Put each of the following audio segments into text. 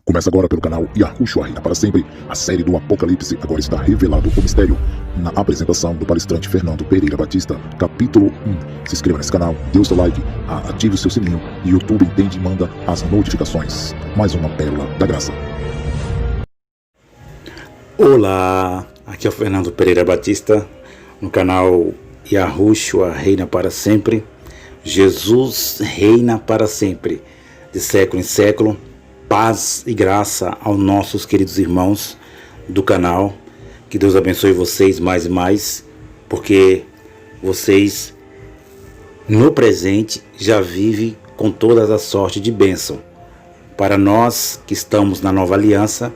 Começa agora pelo canal Yahushua Reina para Sempre. A série do Apocalipse agora está revelado o mistério. Na apresentação do palestrante Fernando Pereira Batista, capítulo 1. Se inscreva nesse canal, dê o seu like, ative o seu sininho e o YouTube entende e manda as notificações. Mais uma pérola da graça. Olá, aqui é o Fernando Pereira Batista, no canal Yahushua Reina para Sempre. Jesus reina para sempre, de século em século. Paz e graça aos nossos queridos irmãos do canal. Que Deus abençoe vocês mais e mais, porque vocês no presente já vivem com todas as sortes de bênção. Para nós que estamos na nova aliança,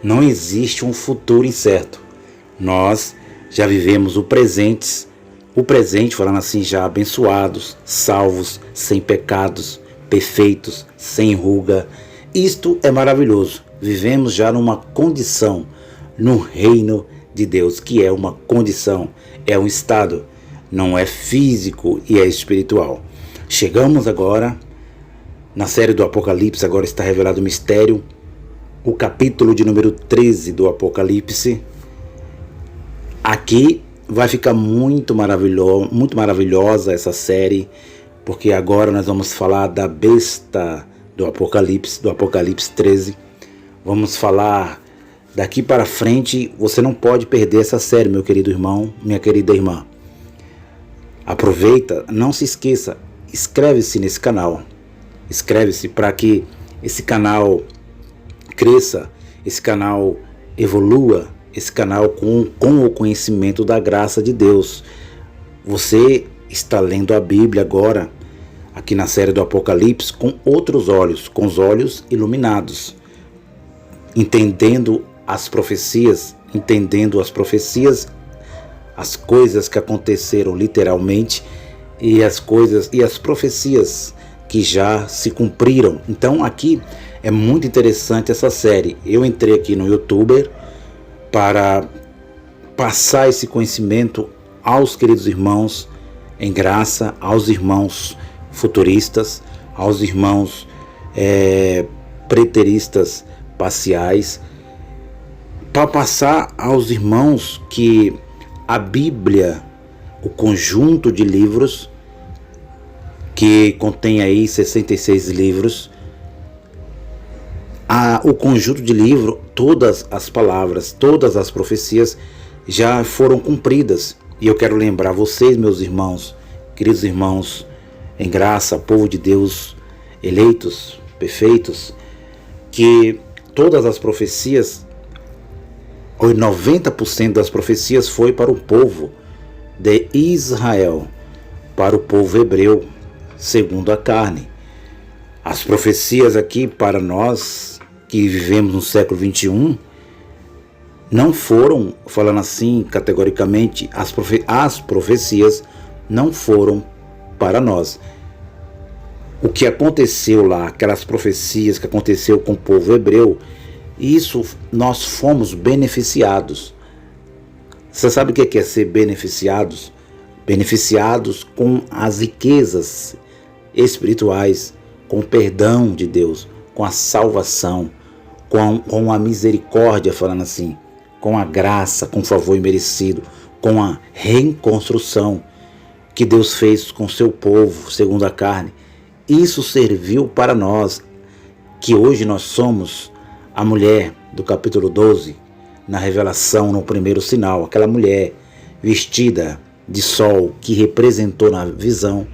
não existe um futuro incerto. Nós já vivemos o presente falando assim, já abençoados, salvos, sem pecados, perfeitos, sem ruga. Isto é maravilhoso. Vivemos já numa condição no reino de Deus, que é uma condição, é um estado, não é físico e é espiritual. Chegamos agora na série do Apocalipse, agora está revelado o mistério, o capítulo de número 13 do Apocalipse. Aqui vai ficar muito maravilhosa essa série, porque agora nós vamos falar da besta do Apocalipse 13. Vamos falar daqui para frente. Você não pode perder essa série, meu querido irmão, minha querida irmã. Aproveita, não se esqueça, inscreve-se nesse canal. Inscreve-se para que esse canal cresça, esse canal evolua, esse canal com o conhecimento da graça de Deus. Você está lendo a Bíblia agora, aqui na série do Apocalipse, com outros olhos, com os olhos iluminados, entendendo as profecias, as coisas que aconteceram literalmente e as profecias que já se cumpriram. Então aqui é muito interessante essa série. Eu entrei aqui no YouTube para passar esse conhecimento aos queridos irmãos em graça, aos irmãos futuristas, aos irmãos preteristas parciais, para passar aos irmãos que a Bíblia, o conjunto de livros, que contém aí 66 livros, o conjunto de livro, todas as palavras, todas as profecias já foram cumpridas. E eu quero lembrar vocês, meus irmãos, queridos irmãos em graça, povo de Deus, eleitos, perfeitos, que todas as profecias, 90% das profecias foi para o povo de Israel, para o povo hebreu, segundo a carne. As profecias aqui para nós que vivemos no século 21 não foram, falando assim categoricamente, as profecias não foram para nós. O que aconteceu lá, aquelas profecias que aconteceu com o povo hebreu, isso nós fomos beneficiados. Você sabe o que é ser beneficiados? Beneficiados com as riquezas espirituais, com o perdão de Deus, com a salvação, com a misericórdia, falando assim, com a graça, com o favor imerecido, com a reconstrução que Deus fez com seu povo, segundo a carne. Isso serviu para nós, que hoje nós somos a mulher do capítulo 12, na revelação, no primeiro sinal, aquela mulher vestida de sol que representou na visão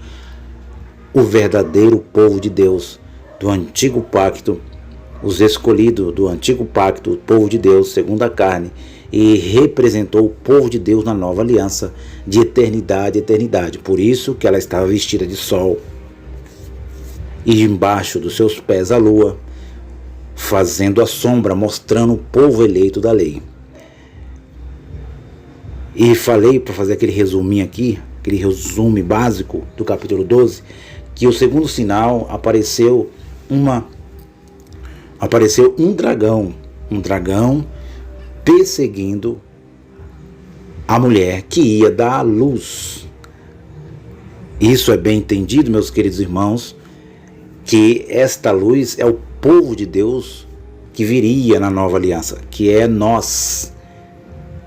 o verdadeiro povo de Deus, do antigo pacto, os escolhidos do antigo pacto, o povo de Deus segundo a carne, e representou o povo de Deus na nova aliança de eternidade a eternidade. Por isso que ela estava vestida de sol e embaixo dos seus pés a lua, fazendo a sombra, mostrando o povo eleito da lei. E falei, para fazer aquele resuminho aqui, aquele resumo básico do capítulo 12, que o segundo sinal apareceu um dragão perseguindo a mulher que ia dar à luz. Isso é bem entendido, meus queridos irmãos, que esta luz é o povo de Deus que viria na nova aliança, que é nós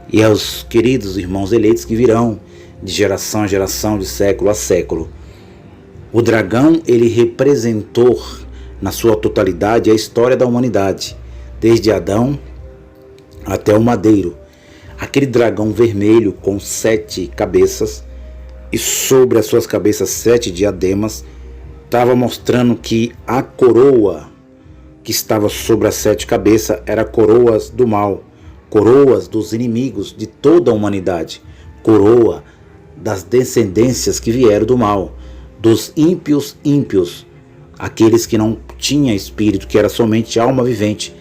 e aos queridos irmãos eleitos que virão de geração a geração, de século a século. O dragão, ele representou na sua totalidade a história da humanidade, desde Adão até o madeiro. Aquele dragão vermelho com 7 cabeças e sobre as suas cabeças 7 diademas, estava mostrando que a coroa que estava sobre as 7 cabeças era coroas do mal, coroas dos inimigos de toda a humanidade, coroa das descendências que vieram do mal, dos ímpios, aqueles que não tinham espírito, que era somente alma vivente,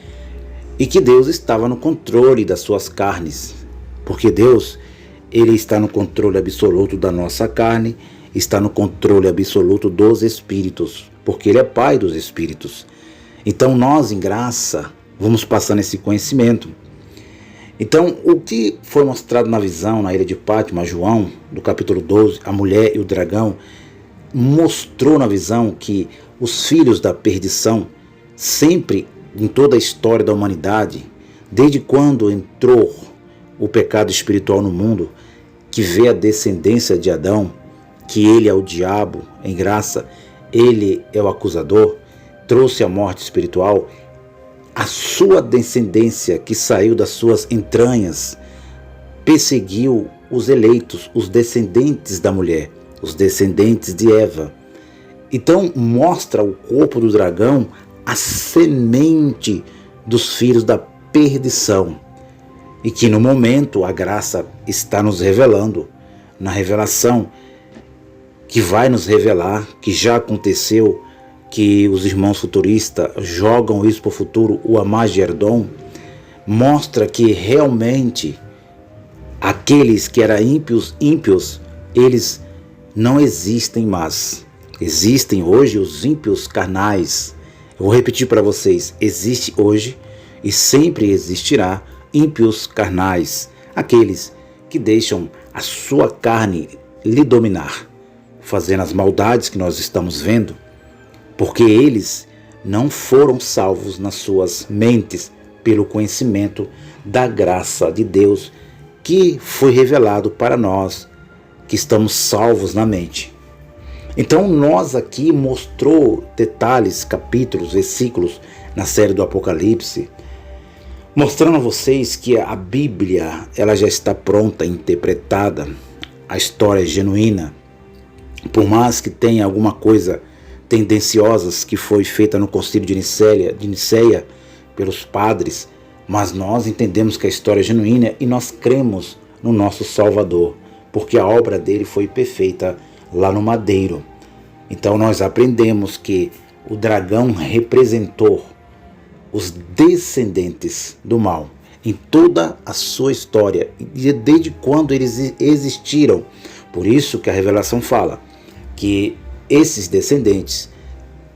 e que Deus estava no controle das suas carnes, porque Deus, ele está no controle absoluto da nossa carne, está no controle absoluto dos espíritos, porque ele é Pai dos espíritos. Então nós, em graça, vamos passando esse conhecimento. Então, o que foi mostrado na visão na ilha de Pátima, João, do capítulo 12, a mulher e o dragão, mostrou na visão que os filhos da perdição, sempre em toda a história da humanidade, desde quando entrou o pecado espiritual no mundo, que vê a descendência de Adão, que ele é o diabo em graça, ele é o acusador, trouxe a morte espiritual, a sua descendência que saiu das suas entranhas perseguiu os eleitos, os descendentes da mulher, os descendentes de Eva. Então mostra o corpo do dragão a semente dos filhos da perdição, e que no momento a graça está nos revelando, na revelação que vai nos revelar, que já aconteceu, que os irmãos futuristas jogam isso para o futuro, o Amagerdon, mostra que realmente aqueles que eram ímpios, eles não existem mais. Existem hoje os ímpios carnais. Eu vou repetir para vocês, existe hoje e sempre existirá ímpios carnais, aqueles que deixam a sua carne lhe dominar, fazendo as maldades que nós estamos vendo, porque eles não foram salvos nas suas mentes pelo conhecimento da graça de Deus que foi revelado para nós que estamos salvos na mente. Então nós aqui mostrou detalhes, capítulos, versículos na série do Apocalipse, mostrando a vocês que a Bíblia ela já está pronta, interpretada, a história é genuína, por mais que tenha alguma coisa tendenciosas que foi feita no concílio de Nicéia pelos padres, mas nós entendemos que a história é genuína e nós cremos no nosso Salvador, porque a obra dele foi perfeita lá no madeiro. Então nós aprendemos que o dragão representou os descendentes do mal em toda a sua história, desde quando eles existiram. Por isso que a revelação fala que esses descendentes,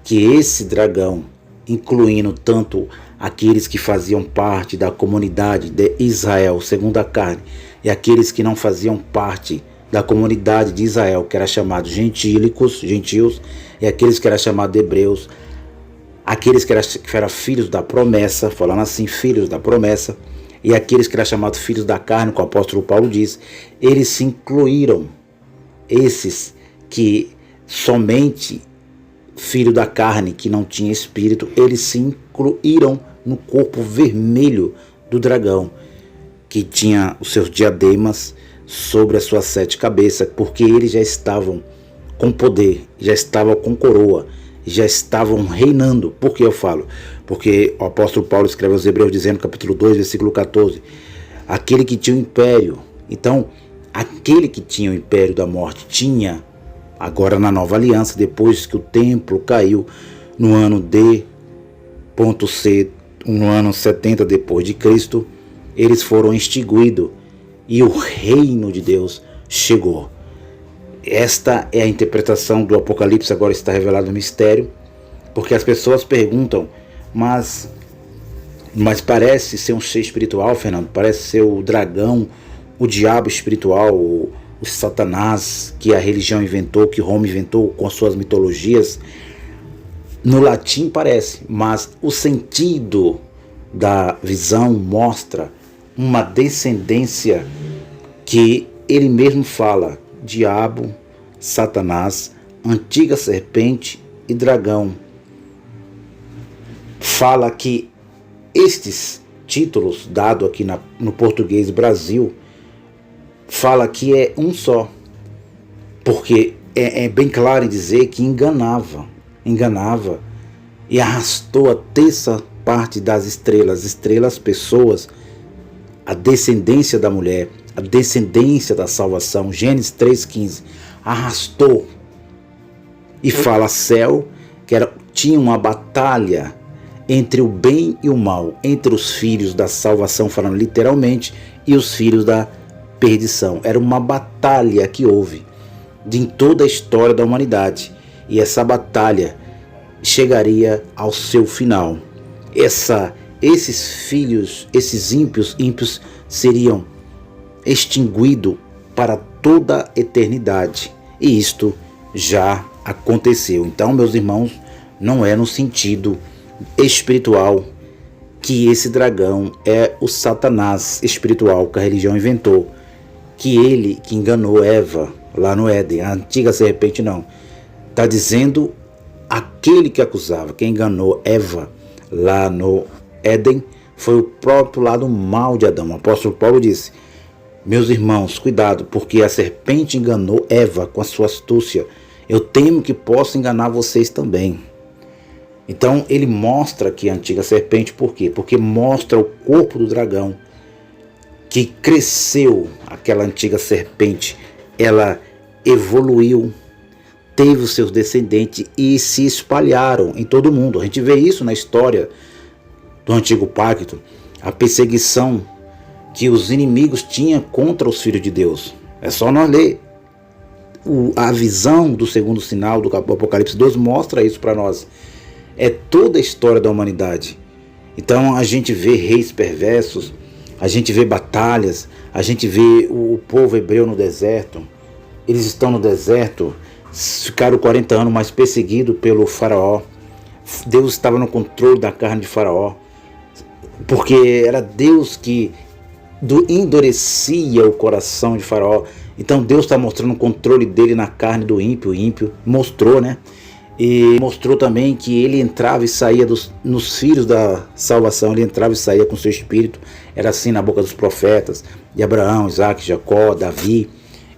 que esse dragão, incluindo tanto aqueles que faziam parte da comunidade de Israel segundo a carne e aqueles que não faziam parte da comunidade de Israel, que era chamado gentios, e aqueles que era chamado hebreus, aqueles que eram filhos da promessa, falando assim, filhos da promessa, e aqueles que eram chamados filhos da carne, como o apóstolo Paulo diz, eles se incluíram, esses que somente filho da carne, que não tinha espírito, eles se incluíram no corpo vermelho do dragão, que tinha os seus diademas sobre as suas 7 cabeças, porque eles já estavam com poder, já estavam com coroa, já estavam reinando. Por que eu falo? Porque o apóstolo Paulo escreve aos Hebreus dizendo, capítulo 2, versículo 14, aquele que tinha o império. Então, aquele que tinha o império da morte tinha, agora na nova aliança, depois que o templo caiu no ano D.C., no ano 70 depois de Cristo, eles foram extinguidos e o reino de Deus chegou. Esta é a interpretação do Apocalipse, agora está revelado no mistério, porque as pessoas perguntam, mas parece ser um ser espiritual, Fernando, parece ser o dragão, o diabo espiritual, o Satanás, que a religião inventou, que Roma inventou com as suas mitologias. No latim parece, mas o sentido da visão mostra uma descendência que ele mesmo fala: diabo, Satanás, antiga serpente e dragão. Fala que estes títulos dados aqui no português Brasil, fala que é um só, porque é bem claro em dizer que enganava e arrastou a terça parte das estrelas, pessoas, a descendência da mulher, a descendência da salvação. Gênesis 3,15, arrastou. E fala céu, que tinha uma batalha entre o bem e o mal, entre os filhos da salvação, falando literalmente, e os filhos da perdição. Era uma batalha que houve em toda a história da humanidade, e essa batalha chegaria ao seu final. Esses filhos, esses ímpios seriam extinguidos para toda a eternidade, e isto já aconteceu. Então, meus irmãos, não é no sentido espiritual que esse dragão é o Satanás espiritual que a religião inventou, que ele que enganou Eva lá no Éden, a antiga serpente. Não, está dizendo aquele que acusava, quem enganou Eva lá no Éden foi o próprio lado mal de Adão. O apóstolo Paulo disse: meus irmãos, cuidado, porque a serpente enganou Eva com a sua astúcia. Eu temo que possa enganar vocês também. Então ele mostra aqui a antiga serpente. Por quê? Porque mostra o corpo do dragão que cresceu. Aquela antiga serpente, ela evoluiu, teve os seus descendentes e se espalharam em todo o mundo. A gente vê isso na história do Antigo Pacto, a perseguição que os inimigos tinham contra os filhos de Deus. É só nós ler. A visão do segundo sinal do Apocalipse 12 mostra isso para nós. É toda a história da humanidade. Então a gente vê reis perversos, a gente vê batalhas, a gente vê o povo hebreu no deserto. Eles estão no deserto, ficaram 40 anos mais perseguidos pelo faraó. Deus estava no controle da carne de faraó, porque era Deus que endurecia o coração de faraó. Então Deus está mostrando o controle dele na carne do ímpio. O ímpio mostrou, né? E mostrou também que ele entrava e saía nos filhos da salvação. Ele entrava e saía com seu espírito. Era assim na boca dos profetas de Abraão, Isaac, Jacó, Davi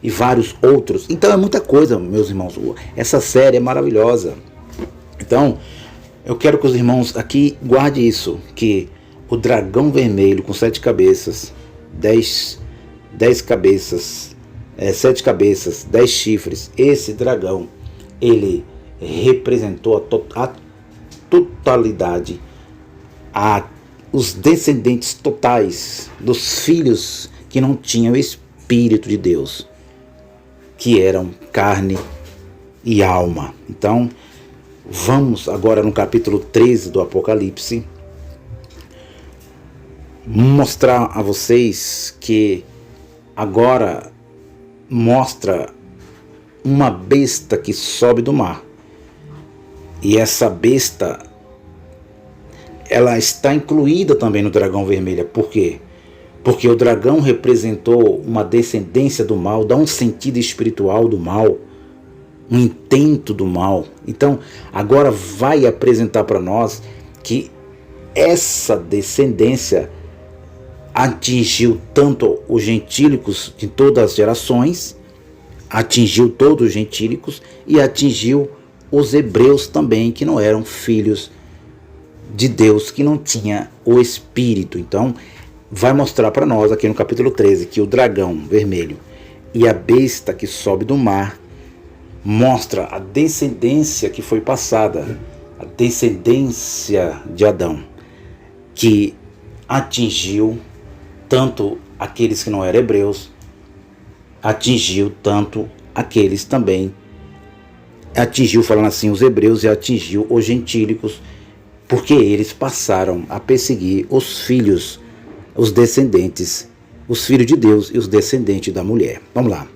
e vários outros. Então é muita coisa, meus irmãos. Essa série é maravilhosa. Então eu quero que os irmãos aqui guardem isso, que o dragão vermelho com 7 cabeças, 10 cabeças, 7 cabeças, 10 chifres, esse dragão, ele representou a totalidade, os descendentes totais dos filhos que não tinham o Espírito de Deus, que eram carne e alma. Então, vamos agora no capítulo 13 do Apocalipse, mostrar a vocês que agora mostra uma besta que sobe do mar. E essa besta, ela está incluída também no dragão vermelho. Por quê? Porque o dragão representou uma descendência do mal, dá um sentido espiritual do mal, um intento do mal. Então, agora vai apresentar para nós que essa descendência atingiu tanto os gentílicos de todas as gerações, atingiu todos os gentílicos e atingiu os hebreus também, que não eram filhos de Deus, que não tinha o Espírito. Então vai mostrar para nós aqui no capítulo 13 que o dragão vermelho e a besta que sobe do mar mostra a descendência que foi passada, a descendência de Adão, que atingiu tanto aqueles que não eram hebreus, atingiu tanto aqueles também, atingiu, falando assim, os hebreus, e atingiu os gentílicos, porque eles passaram a perseguir os filhos, os descendentes, os filhos de Deus e os descendentes da mulher. Vamos lá.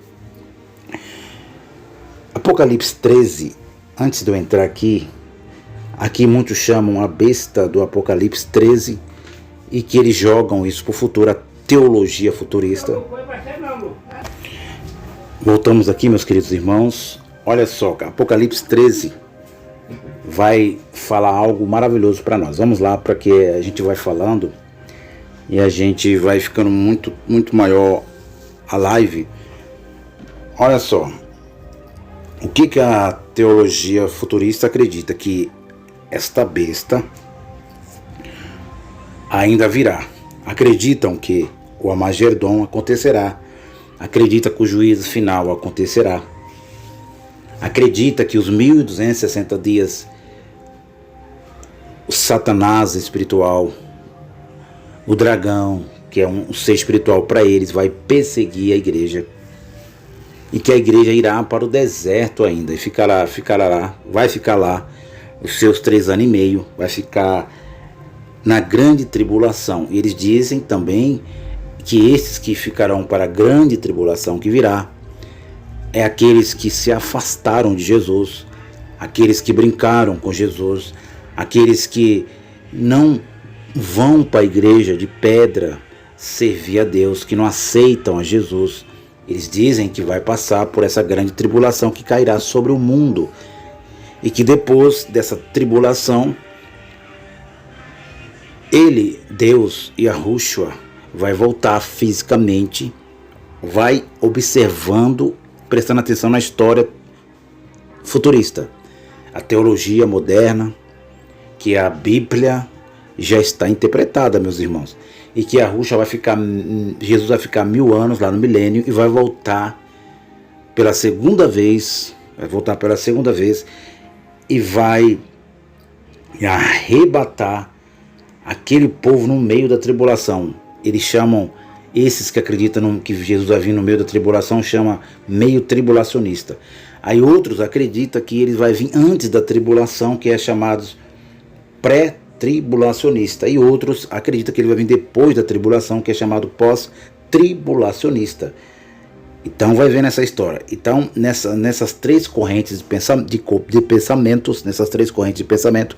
Apocalipse 13, antes de eu entrar aqui muitos chamam a besta do Apocalipse 13 e que eles jogam isso para o futuro, a teologia futurista. Voltamos aqui, meus queridos irmãos. Olha só, Apocalipse 13 vai falar algo maravilhoso para nós. Vamos lá, para que a gente vai falando e a gente vai ficando muito maior a live. Olha só, o que a teologia futurista acredita? Que esta besta ainda virá. Acreditam que o Armagedon acontecerá. Acredita que o juízo final acontecerá. Acredita que os 1260 dias, o Satanás espiritual, o dragão, que é um ser espiritual para eles, vai perseguir a igreja. E que a igreja irá para o deserto ainda. E vai ficar lá os seus 3 anos e meio. Vai ficar na grande tribulação. E eles dizem também que esses que ficarão para a grande tribulação que virá é aqueles que se afastaram de Jesus, aqueles que brincaram com Jesus, aqueles que não vão para a igreja de pedra servir a Deus, que não aceitam a Jesus. Eles dizem que vai passar por essa grande tribulação que cairá sobre o mundo e que depois dessa tribulação ele, Deus, Yahushua, vai voltar fisicamente, vai observando, prestando atenção na história futurista, a teologia moderna, que a Bíblia já está interpretada, meus irmãos, e que Jesus vai ficar 1000 anos lá no milênio e vai voltar pela segunda vez, e vai arrebatar aquele povo no meio da tribulação. Eles chamam, esses que acreditam que Jesus vai vir no meio da tribulação, chama meio tribulacionista. Aí outros acreditam que ele vai vir antes da tribulação, que é chamados pré-tribulacionista. E outros acreditam que ele vai vir depois da tribulação, que é chamado pós-tribulacionista. Então vai ver nessa história. Então nessas 3 correntes de pensamentos, nessas 3 correntes de pensamento,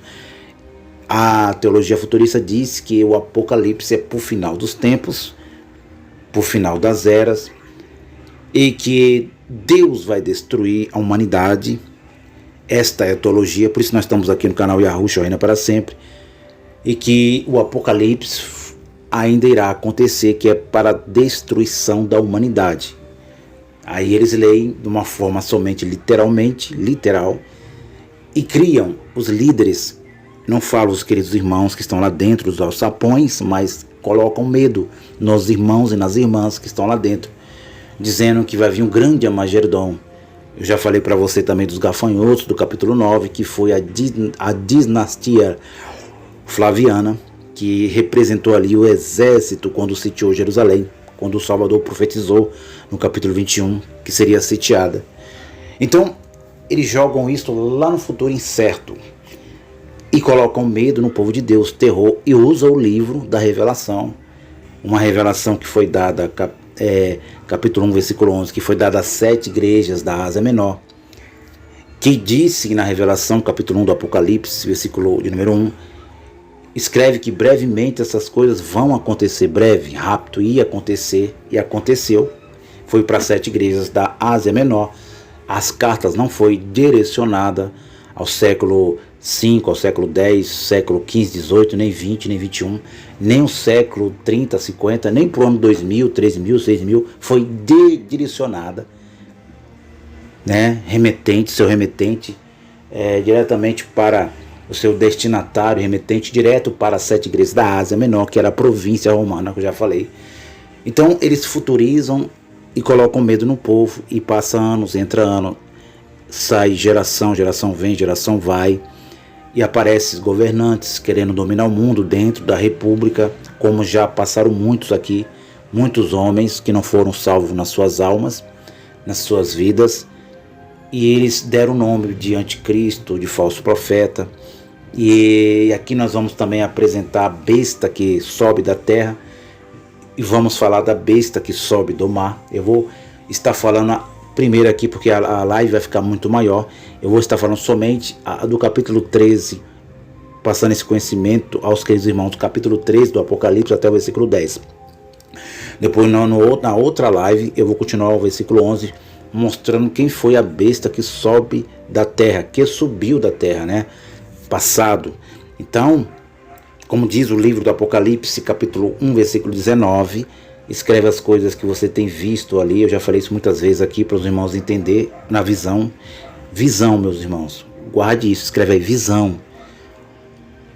a teologia futurista diz que o Apocalipse é para o final dos tempos, para o final das eras, e que Deus vai destruir a humanidade. Esta é a teologia, por isso nós estamos aqui no canal Yahushua Reina para sempre, e que o Apocalipse ainda irá acontecer, que é para a destruição da humanidade. Aí eles leem de uma forma somente literal, e criam os líderes. Não falo os queridos irmãos que estão lá dentro, os alçapões, mas colocam medo nos irmãos e nas irmãs que estão lá dentro, dizendo que vai vir um grande Armagedon. Eu já falei para você também dos gafanhotos, do capítulo 9, que foi a dinastia Flaviana, que representou ali o exército quando sitiou Jerusalém, quando o Salvador profetizou no capítulo 21, que seria sitiada. Então, eles jogam isso lá no futuro incerto, e colocam medo no povo de Deus, terror, e usam o livro da revelação, uma revelação que foi dada, capítulo 1, versículo 11, que foi dada às 7 igrejas da Ásia Menor, que disse na revelação, capítulo 1 do Apocalipse, versículo de número 1, escreve que brevemente essas coisas vão acontecer, breve, rápido, ia acontecer, e aconteceu. Foi para 7 igrejas da Ásia Menor. As cartas não foi direcionada ao século 5, ao século 10, século 15, 18, nem 20, nem 21, nem o século 30, 50, nem para o ano 2000, 3000, 6000, foi direcionada, né? Seu remetente diretamente para o seu destinatário, remetente direto para as 7 igrejas da Ásia Menor, que era a província romana, que eu já falei. Então eles futurizam e colocam medo no povo, e passa anos, entra ano, sai geração vem, geração vai, e aparecem governantes querendo dominar o mundo dentro da república, como já passaram muitos aqui, muitos homens que não foram salvos nas suas almas, nas suas vidas, e eles deram o nome de anticristo, de falso profeta. E aqui nós vamos também apresentar a besta que sobe da terra, e vamos falar da besta que sobe do mar. Eu vou estar falando primeiro aqui, porque a live vai ficar muito maior. Eu vou estar falando somente do capítulo 13 passando esse conhecimento aos queridos irmãos do capítulo 3 do Apocalipse até o versículo 10. Depois na outra live eu vou continuar o versículo 11, mostrando quem foi a besta que sobe da terra, que subiu da terra, né? Passado. Então, como diz o livro do Apocalipse, capítulo 1, versículo 19, escreve as coisas que você tem visto ali. Eu já falei isso muitas vezes aqui para os irmãos entender na visão. Visão, meus irmãos. Guarde isso, escreve aí, visão.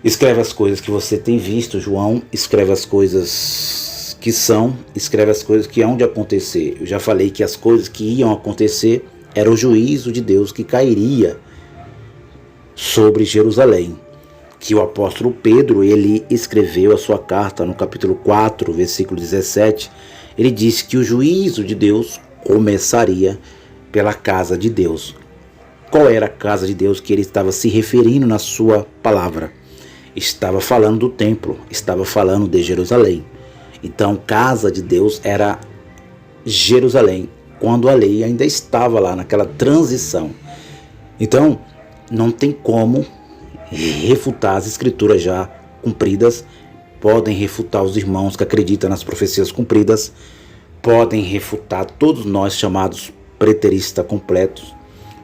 Escreve as coisas que você tem visto, João. Escreve as coisas que são, escreve as coisas que hão de acontecer. Eu já falei que as coisas que iam acontecer era o juízo de Deus que cairia sobre Jerusalém. Que o apóstolo Pedro, ele escreveu a sua carta no capítulo 4, versículo 17. Ele disse que o juízo de Deus começaria pela casa de Deus. Qual era a casa de Deus que ele estava se referindo na sua palavra? Estava falando do templo, estava falando de Jerusalém. Então, casa de Deus era Jerusalém, quando a lei ainda estava lá, naquela transição. Então, não tem como refutar as escrituras já cumpridas, podem refutar os irmãos que acreditam nas profecias cumpridas, podem refutar todos nós chamados preteristas completos,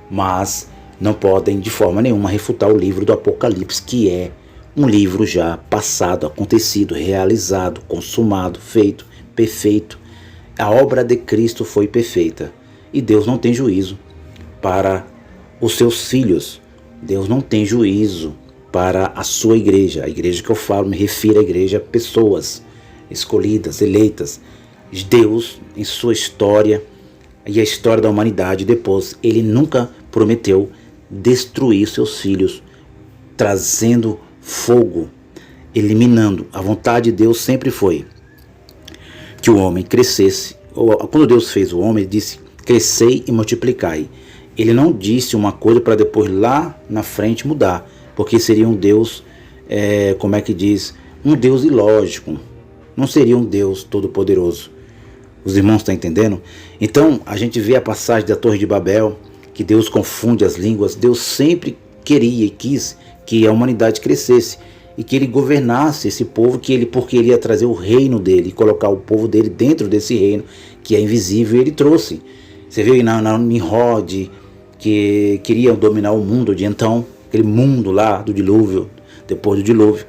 mas não podem de forma nenhuma refutar o livro do Apocalipse, que é um livro já passado, acontecido, realizado, consumado, feito, perfeito. A obra de Cristo foi perfeita e Deus não tem juízo para os seus filhos. Deus não tem juízo para a sua igreja. A igreja que eu falo, me refiro à igreja, pessoas escolhidas, eleitas. Deus, em sua história e a história da humanidade depois, ele nunca prometeu destruir seus filhos, trazendo fogo, eliminando. A vontade de Deus sempre foi que o homem crescesse. Quando Deus fez o homem, ele disse: crescei e multiplicai. Ele não disse uma coisa para depois lá na frente mudar, porque seria um Deus, como é que diz? Um Deus ilógico, não seria um Deus todo-poderoso. Os irmãos estão entendendo? Então a gente vê a passagem da Torre de Babel, que Deus confunde as línguas. Deus sempre queria e quis que a humanidade crescesse e que ele governasse esse povo, porque ele ia trazer o reino dele e colocar o povo dele dentro desse reino que é invisível, e ele trouxe. Você viu aí na Nimrod, que queria dominar o mundo de então, aquele mundo lá do dilúvio, depois do dilúvio,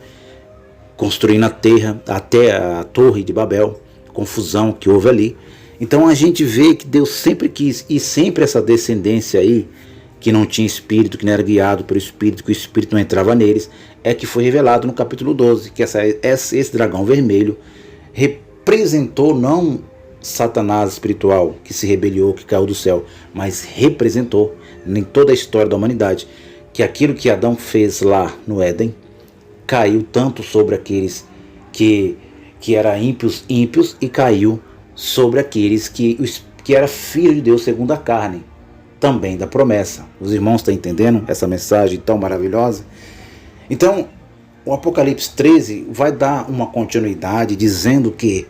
construindo até a Torre de Babel, confusão que houve ali. Então a gente vê que Deus sempre quis, e sempre essa descendência aí, que não tinha espírito, que não era guiado pelo espírito, que o espírito não entrava neles, é que foi revelado no capítulo 12, que esse dragão vermelho representou não Satanás espiritual, que se rebeliou, que caiu do céu, mas representou em toda a história da humanidade que aquilo que Adão fez lá no Éden caiu tanto sobre aqueles que eram ímpios, e caiu sobre aqueles que era filho de Deus segundo a carne, também da promessa. Os irmãos estão entendendo essa mensagem tão maravilhosa? Então, o Apocalipse 13 vai dar uma continuidade dizendo que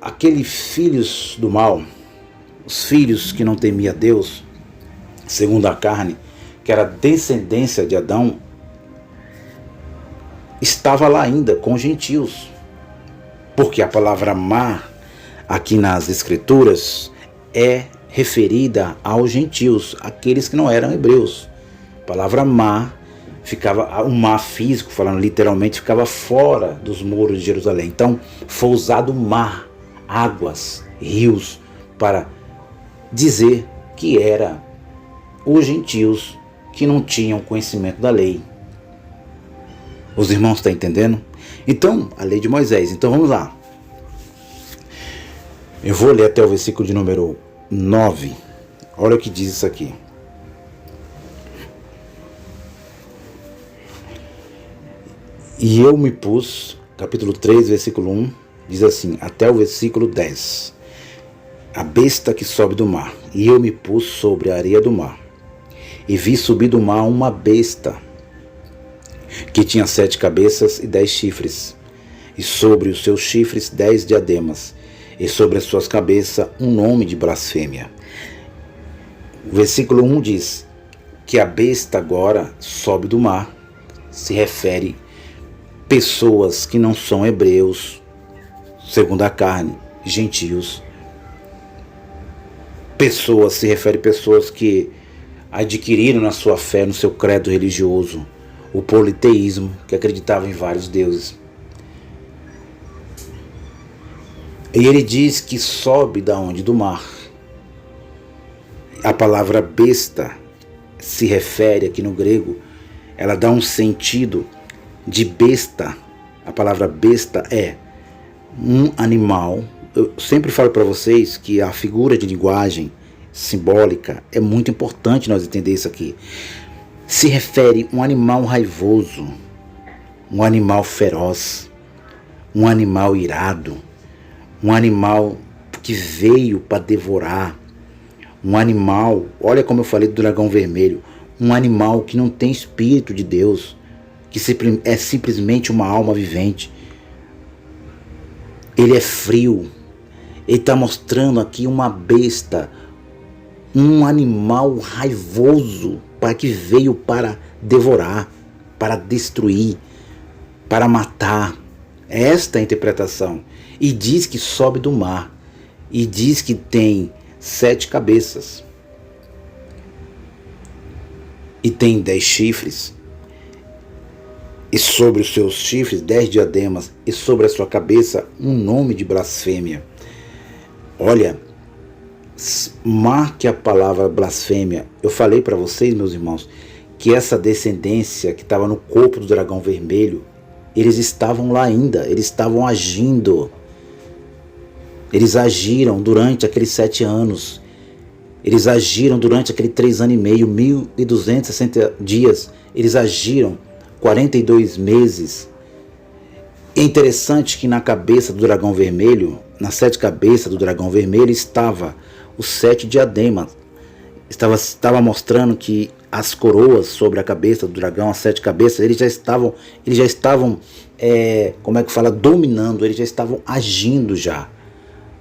aqueles filhos do mal, os filhos que não temiam Deus, segundo a carne, que era a descendência de Adão, estava lá ainda com os gentios. Porque a palavra mar, aqui nas escrituras, é referida aos gentios, aqueles que não eram hebreus. A palavra mar, o mar físico, falando literalmente, ficava fora dos muros de Jerusalém. Então foi usado mar, águas, rios, para dizer que era os gentios que não tinham conhecimento da lei. Os irmãos estão entendendo? Então, a lei de Moisés. Então vamos lá. Eu vou ler até o versículo de número 9. Olha o que diz isso aqui. E eu me pus, capítulo 3, versículo 1, diz assim, até o versículo 10. A besta que sobe do mar. E eu me pus sobre a areia do mar. E vi subir do mar uma besta, que tinha 7 cabeças e 10 chifres. E sobre os seus chifres 10 diademas. E sobre as suas cabeças um nome de blasfêmia. O versículo 1 diz: que a besta agora sobe do mar. Se refere pessoas que não são hebreus, segundo a carne, gentios. Pessoas, se refere a pessoas que adquiriram na sua fé, no seu credo religioso, o politeísmo, que acreditavam em vários deuses. E ele diz que sobe da onde? Do mar. A palavra besta se refere aqui no grego, ela dá um sentido de besta. A palavra besta é um animal. Eu sempre falo para vocês que a figura de linguagem simbólica é muito importante nós entender isso aqui. Se refere a um animal raivoso, um animal feroz, um animal irado, um animal que veio para devorar, um animal, olha como eu falei do dragão vermelho, um animal que não tem espírito de Deus, que é simplesmente uma alma vivente. Ele é frio. Ele está mostrando aqui uma besta, um animal raivoso, para que veio para devorar, para destruir, para matar. Esta é a interpretação. E diz que sobe do mar. E diz que tem 7 cabeças. E tem 10 chifres. E sobre os seus chifres 10 diademas. E sobre a sua cabeça um nome de blasfêmia. Olha, marque a palavra blasfêmia. Eu falei para vocês, meus irmãos, que essa descendência que estava no corpo do dragão vermelho, eles estavam lá ainda, eles estavam agindo. Eles agiram durante aqueles 7 anos. Eles agiram durante aqueles 3 anos e meio, 1260 dias. Eles agiram 42 meses. É interessante que na cabeça do dragão vermelho, nas 7 cabeças do dragão vermelho, estava os 7 diademas. Estava mostrando que as coroas sobre a cabeça do dragão, as 7 cabeças, eles já estavam dominando, eles já estavam agindo já.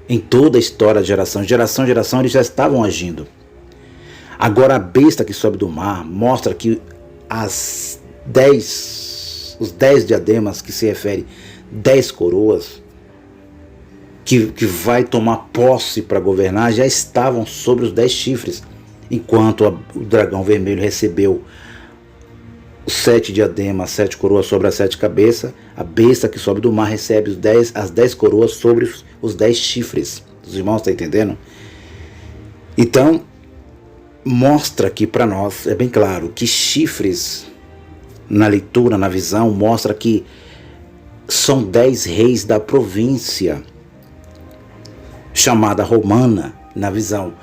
Em toda a história de geração em geração, eles já estavam agindo. Agora a besta que sobe do mar mostra que os 10 diademas, que se refere 10 coroas, que vai tomar posse para governar, já estavam sobre os 10 chifres, enquanto o dragão vermelho recebeu os 7 diademas, 7 coroas sobre as 7 cabeças. A besta que sobe do mar recebe as 10 coroas sobre os 10 chifres. Os irmãos estão entendendo? Então, mostra aqui para nós, é bem claro, que chifres, na leitura, na visão, mostra que são 10 reis da província chamada romana. Na visão,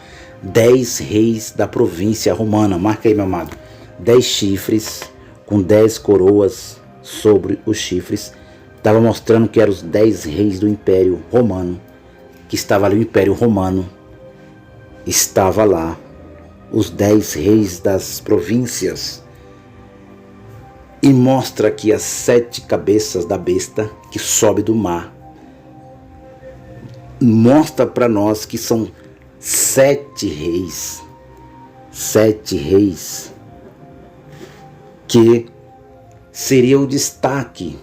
10 reis da província romana. Marca aí, meu amado. 10 chifres com 10 coroas sobre os chifres. Estava mostrando que eram os 10 reis do Império Romano. Que estava ali o Império Romano. Estava lá os 10 reis das províncias. E mostra aqui as 7 cabeças da besta que sobe do mar. Mostra para nós que são 7 reis. 7 reis. Que seria o destaque.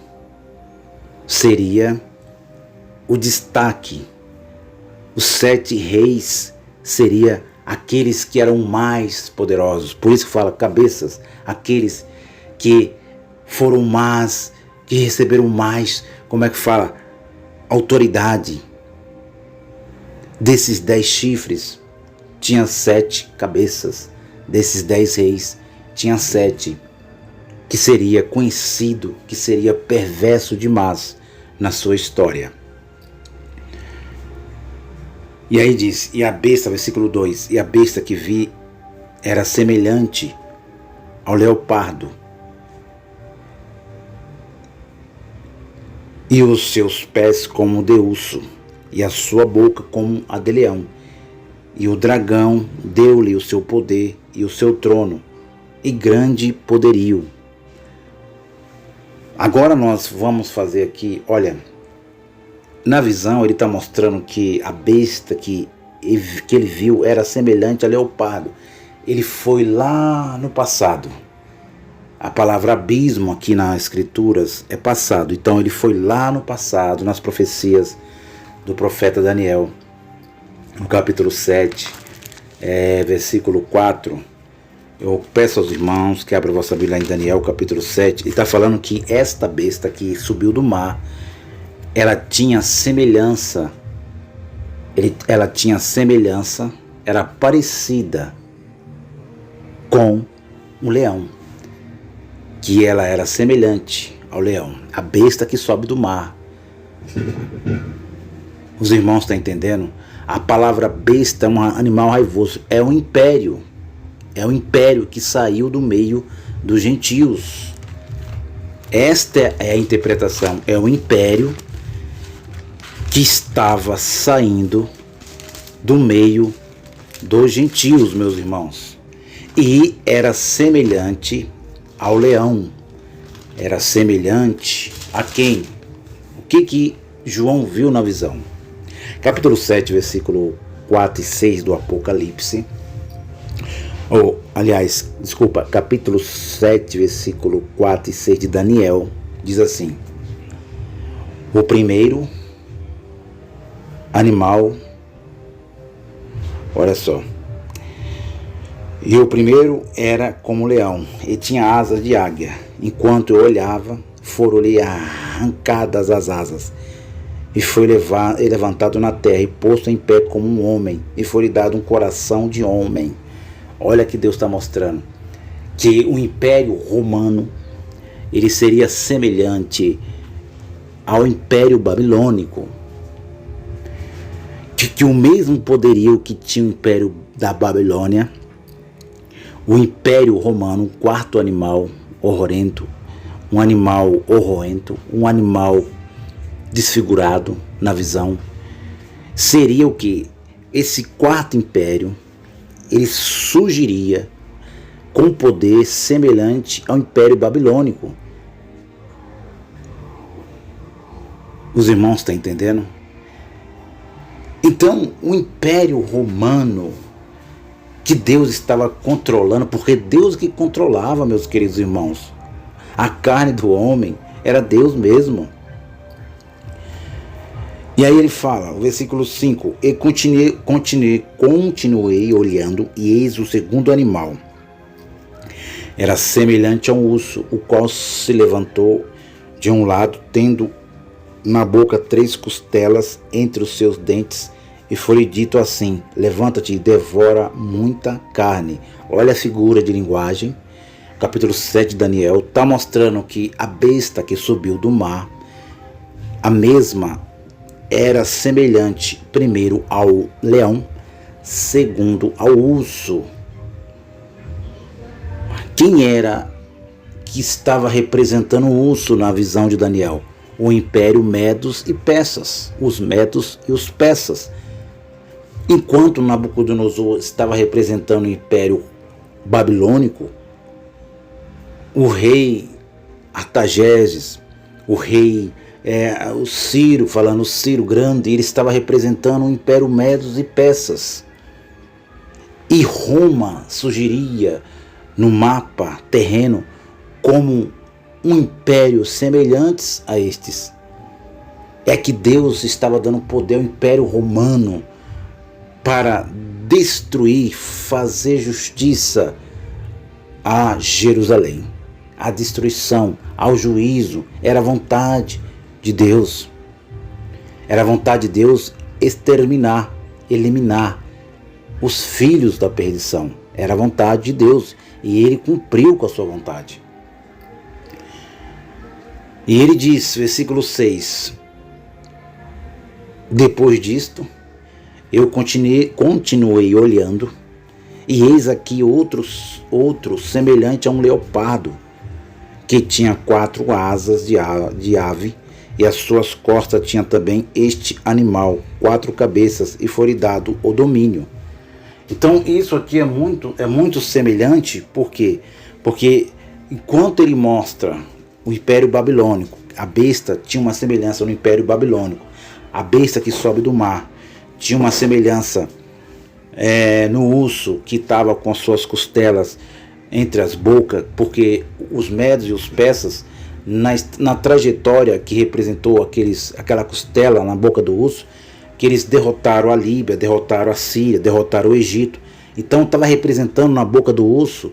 Seria o destaque. Os 7 reis seria aqueles que eram mais poderosos. Por isso que fala cabeças. Aqueles que foram mais, que receberam mais, autoridade. Desses 10 chifres, tinha 7 cabeças. Desses 10 reis, tinha 7, que seria conhecido, que seria perverso demais na sua história. E aí diz, e a besta, versículo 2, e a besta que vi era semelhante ao leopardo, e os seus pés como de urso, e a sua boca como a de leão. E o dragão deu-lhe o seu poder e o seu trono, e grande poderio. Agora nós vamos fazer aqui, olha, na visão ele está mostrando que a besta que ele viu era semelhante a leopardo. ele foi lá no passado. A palavra abismo aqui nas escrituras é passado. Então ele foi lá no passado, nas profecias do profeta Daniel, no capítulo 7, versículo 4. Eu peço aos irmãos que abram a vossa Bíblia em Daniel, capítulo 7. Ele está falando que esta besta que subiu do mar, ela tinha semelhança, era parecida com um leão, que ela era semelhante ao leão, a besta que sobe do mar. Os irmãos estão entendendo? A palavra besta é um animal raivoso, é um império que saiu do meio dos gentios. Esta é a interpretação, é o império que estava saindo do meio dos gentios, meus irmãos, e era semelhante ao leão. Era semelhante a quem? O que João viu na visão? Capítulo 7, versículo 4 e 6 do Apocalipse. Capítulo 7, versículo 4 e 6 de Daniel, diz assim: o primeiro animal, olha só, e o primeiro era como leão, e tinha asas de águia. Enquanto eu olhava, foram-lhe arrancadas as asas, e foi levantado na terra, e posto em pé como um homem, e foi-lhe dado um coração de homem. Olha que Deus está mostrando, que o Império Romano, ele seria semelhante ao Império Babilônico, que o mesmo poderio que tinha o Império da Babilônia, o Império Romano, um quarto animal horrorento, um animal desfigurado na visão, seria o que? Esse quarto império, ele surgiria com poder semelhante ao Império Babilônico. Os irmãos estão entendendo? Então, o Império Romano, que Deus estava controlando, porque Deus que controlava, meus queridos irmãos, a carne do homem era Deus mesmo. E aí ele fala, o versículo 5, e continuei olhando, e eis o segundo animal. Era semelhante a um urso, o qual se levantou de um lado, tendo na boca 3 costelas entre os seus dentes, e foi dito assim: levanta-te e devora muita carne. Olha a figura de linguagem. Capítulo 7 de Daniel está mostrando que a besta que subiu do mar, a mesma, era semelhante, primeiro, ao leão, segundo, ao urso. Quem era que estava representando o urso na visão de Daniel? O Império Medos e Persas, os Medos e os Persas. Enquanto Nabucodonosor estava representando o Império Babilônico, o rei Artaxerxes, o rei o Ciro, falando Ciro Grande, ele estava representando o Império Medos e Persas. E Roma surgiria no mapa terreno como um império semelhante a estes. É que Deus estava dando poder ao Império Romano para destruir, fazer justiça a Jerusalém. A destruição, ao juízo, era a vontade de Deus. Era a vontade de Deus exterminar, eliminar os filhos da perdição. Era a vontade de Deus, e ele cumpriu com a sua vontade. E ele diz, versículo 6, depois disto, eu continuei olhando, e eis aqui outro semelhante a um leopardo, que tinha 4 asas de ave, e as suas costas tinha também este animal, 4 cabeças, e foi-lhe dado o domínio. Então isso aqui é muito semelhante, por quê? Porque enquanto ele mostra o Império Babilônico, a besta tinha uma semelhança no Império Babilônico, a besta que sobe do mar tinha uma semelhança no urso que estava com as suas costelas entre as bocas, porque os medos e os persas, na trajetória que representou aquela costela na boca do urso, que eles derrotaram a Líbia, derrotaram a Síria, derrotaram o Egito. Então estava representando na boca do urso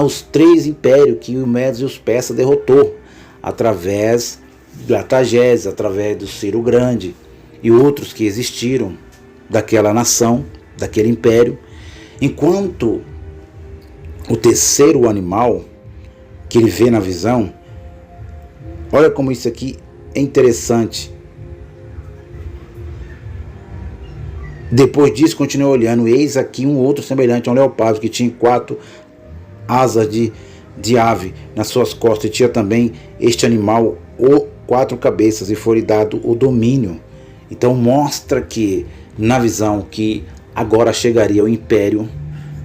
os 3 impérios que os medos e os persas derrotou, através de Artaxerxes, através do Ciro Grande e outros que existiram daquela nação, daquele império. Enquanto o terceiro animal que ele vê na visão, olha como isso aqui é interessante. Depois disso, continuou olhando, eis aqui um outro semelhante a um leopardo, que tinha 4 asas de ave nas suas costas, e tinha também este animal 4 cabeças, e foi-lhe dado o domínio. Então mostra que, na visão, que agora chegaria o império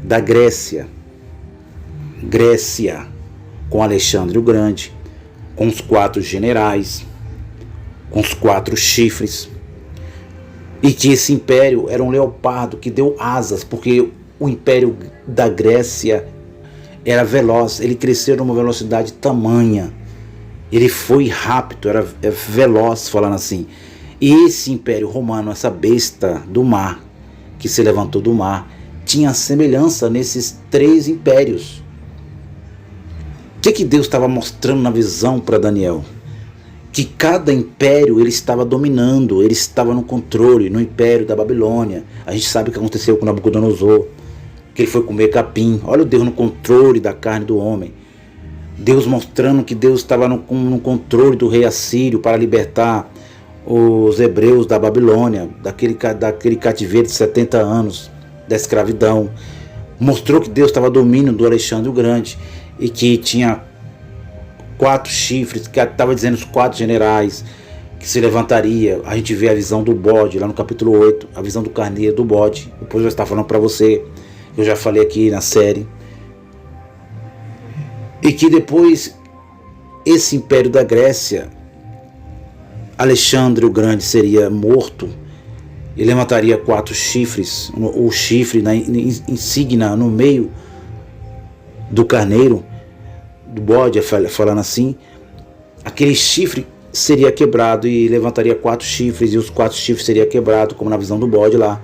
da Grécia, com Alexandre o Grande, com os 4 generais, com os 4 chifres, e que esse império era um leopardo que deu asas, porque o império da Grécia era veloz, ele cresceu numa velocidade tamanha, ele foi rápido, era veloz, falando assim. E esse império romano, essa besta do mar, que se levantou do mar, tinha semelhança nesses 3 impérios. O que Deus estava mostrando na visão para Daniel? Que cada império ele estava dominando, ele estava no controle, no império da Babilônia. A gente sabe o que aconteceu com Nabucodonosor, que ele foi comer capim. Olha o Deus no controle da carne do homem. Deus mostrando que Deus estava no controle do rei assírio para libertar os hebreus da Babilônia, daquele cativeiro de 70 anos, da escravidão. Mostrou que Deus estava domínio do Alexandre o Grande, e que tinha 4 chifres, que estava dizendo os 4 generais, que se levantaria. A gente vê a visão do bode, lá no capítulo 8, a visão do carneiro, do bode. Depois eu vou estar falando para você, eu já falei aqui na série. E que depois, esse império da Grécia, Alexandre o Grande seria morto, e levantaria 4 chifres, o chifre na insígnia no meio do carneiro, do bode, falando assim. Aquele chifre seria quebrado e levantaria 4 chifres, e os 4 chifres seriam quebrados, como na visão do bode lá.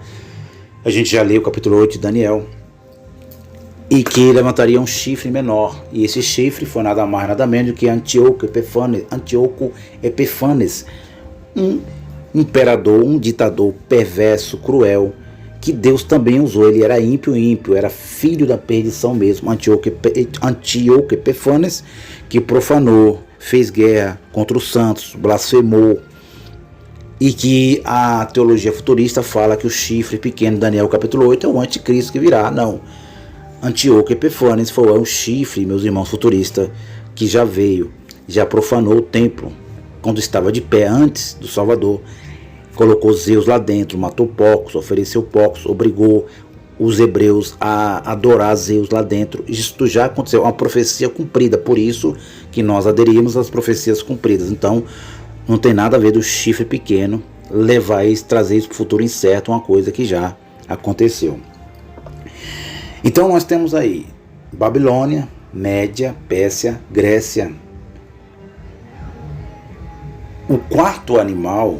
A gente já leu o capítulo 8 de Daniel. E que levantaria um chifre menor, e esse chifre foi nada mais nada menos do que Antíoco Epifanes, um imperador, um ditador perverso, cruel, que Deus também usou. Ele era ímpio, era filho da perdição mesmo. Antíoco Epifanes, que profanou, fez guerra contra os santos, blasfemou, e que a teologia futurista fala que o chifre pequeno, Daniel capítulo 8, é o anticristo que virá. Não, Antíoco Epifanes foi um chifre, meus irmãos futuristas, que já veio, já profanou o templo quando estava de pé antes do Salvador. Colocou Zeus lá dentro, matou porcos, ofereceu porcos, obrigou os hebreus a adorar Zeus lá dentro. Isso já aconteceu, uma profecia cumprida, por isso que nós aderimos às profecias cumpridas. Então não tem nada a ver do chifre pequeno levar isso, trazer isso para o futuro incerto, uma coisa que já aconteceu. Então nós temos aí Babilônia, Média, Pérsia, Grécia. O 4º animal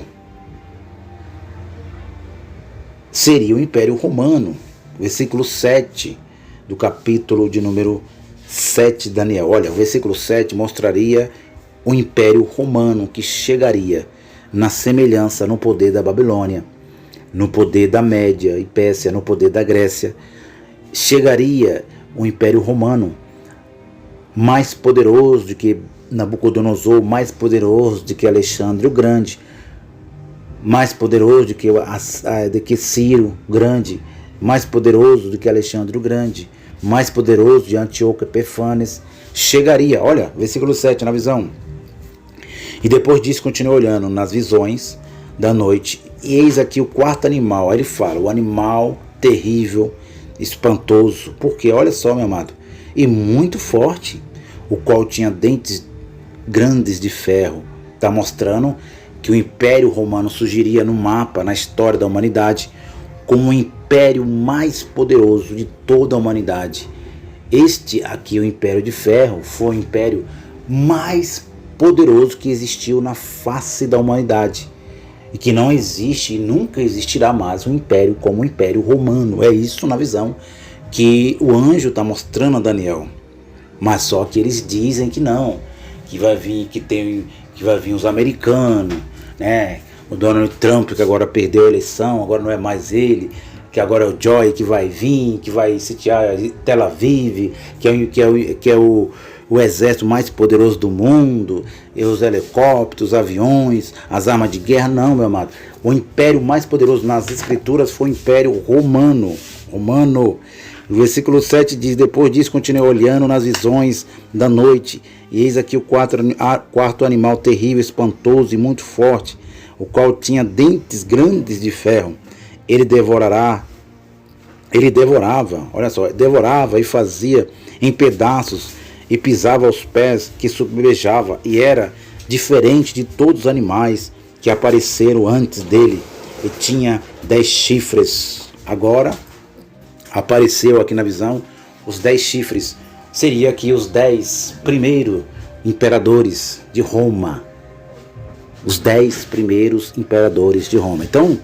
seria o Império Romano. Versículo 7 do capítulo de número 7 de Daniel. Olha, o versículo 7 mostraria o Império Romano, que chegaria na semelhança, no poder da Babilônia, no poder da Média e Pérsia, no poder da Grécia. Chegaria o Império Romano, mais poderoso do que Nabucodonosor, mais poderoso do que Alexandre o Grande, mais poderoso do que Ciro Grande, mais poderoso do que Alexandre o Grande, mais poderoso de Antíoco Epifanes. Chegaria, olha, versículo 7 na visão. E depois disso continua olhando nas visões da noite, e eis aqui o 4º animal. Aí ele fala, o animal terrível, espantoso, porque olha só, meu amado, e muito forte, o qual tinha dentes grandes de ferro. Está mostrando que o Império Romano surgiria no mapa, na história da humanidade, como um império império mais poderoso de toda a humanidade. Este aqui, o Império de Ferro, foi o império mais poderoso que existiu na face da humanidade. E que não existe e nunca existirá mais um império como o Império Romano. É isso na visão que o anjo está mostrando a Daniel. Mas só que eles dizem que não, que vai vir, que vai vir os americanos, né? O Donald Trump, que agora perdeu a eleição, agora não é mais ele, que agora é o Joy que vai vir, que vai sitiar Tel Aviv, que é o exército mais poderoso do mundo, e os helicópteros, os aviões, as armas de guerra. Não, meu amado. O império mais poderoso nas escrituras foi o Império Romano. O versículo 7 diz: depois disso continuei olhando nas visões da noite, e eis aqui o quarto animal terrível, espantoso e muito forte, o qual tinha dentes grandes de ferro. Ele devorava, olha só, devorava e fazia em pedaços e pisava aos pés que submerjava, e era diferente de todos os animais que apareceram antes dele, e tinha 10 chifres. Agora apareceu aqui na visão os 10 chifres. Seria aqui os 10 primeiros imperadores de Roma. Os 10 primeiros imperadores de Roma. Então,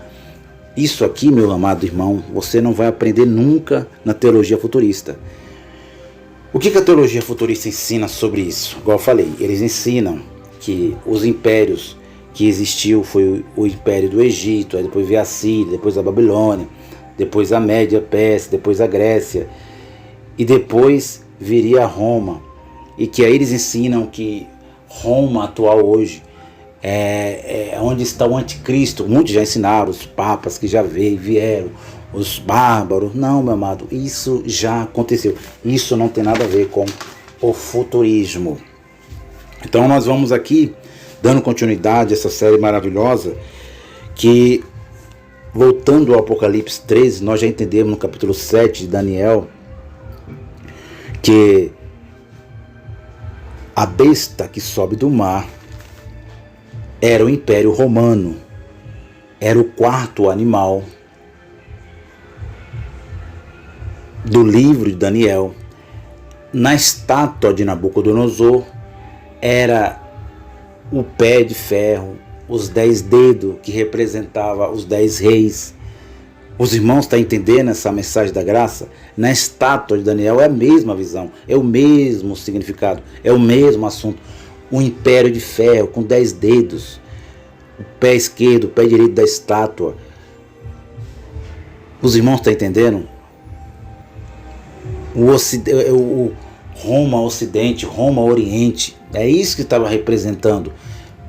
isso aqui, meu amado irmão, você não vai aprender nunca na teologia futurista. O que a teologia futurista ensina sobre isso? Igual eu falei, eles ensinam que os impérios que existiu foi o império do Egito, aí depois veio a Síria, depois a Babilônia, depois a Média Pérsia, depois a Grécia, e depois viria a Roma. E que aí eles ensinam que Roma atual hoje é onde está o anticristo. Muitos já ensinaram, os papas que já vieram, os bárbaros. Não, meu amado, isso já aconteceu. Isso não tem nada a ver com o futurismo. Então nós vamos aqui dando continuidade a essa série maravilhosa, que, voltando ao Apocalipse 13, nós já entendemos no capítulo 7 de Daniel que a besta que sobe do mar era o Império Romano, era o quarto animal do livro de Daniel. Na estátua de Nabucodonosor era o pé de ferro, os 10 dedos que representava os 10 reis. Os irmãos estão entendendo essa mensagem da graça? Na estátua de Daniel é a mesma visão, é o mesmo significado, é o mesmo assunto. Um império de ferro com 10 dedos, o pé esquerdo, o pé direito da estátua. Os irmãos estão entendendo? O Roma Ocidente, Roma Oriente, é isso que estava representando.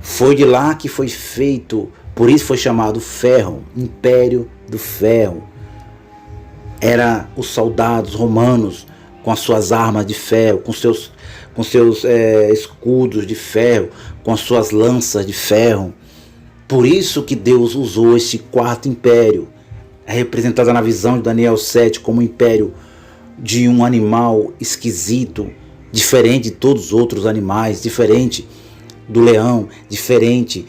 Foi de lá que foi feito, por isso foi chamado ferro, Império do Ferro. Era os soldados romanos com as suas armas de ferro, com seus escudos de ferro, com as suas lanças de ferro. Por isso que Deus usou esse quarto império. É representado na visão de Daniel 7 como um império de um animal esquisito, diferente de todos os outros animais, diferente do leão, diferente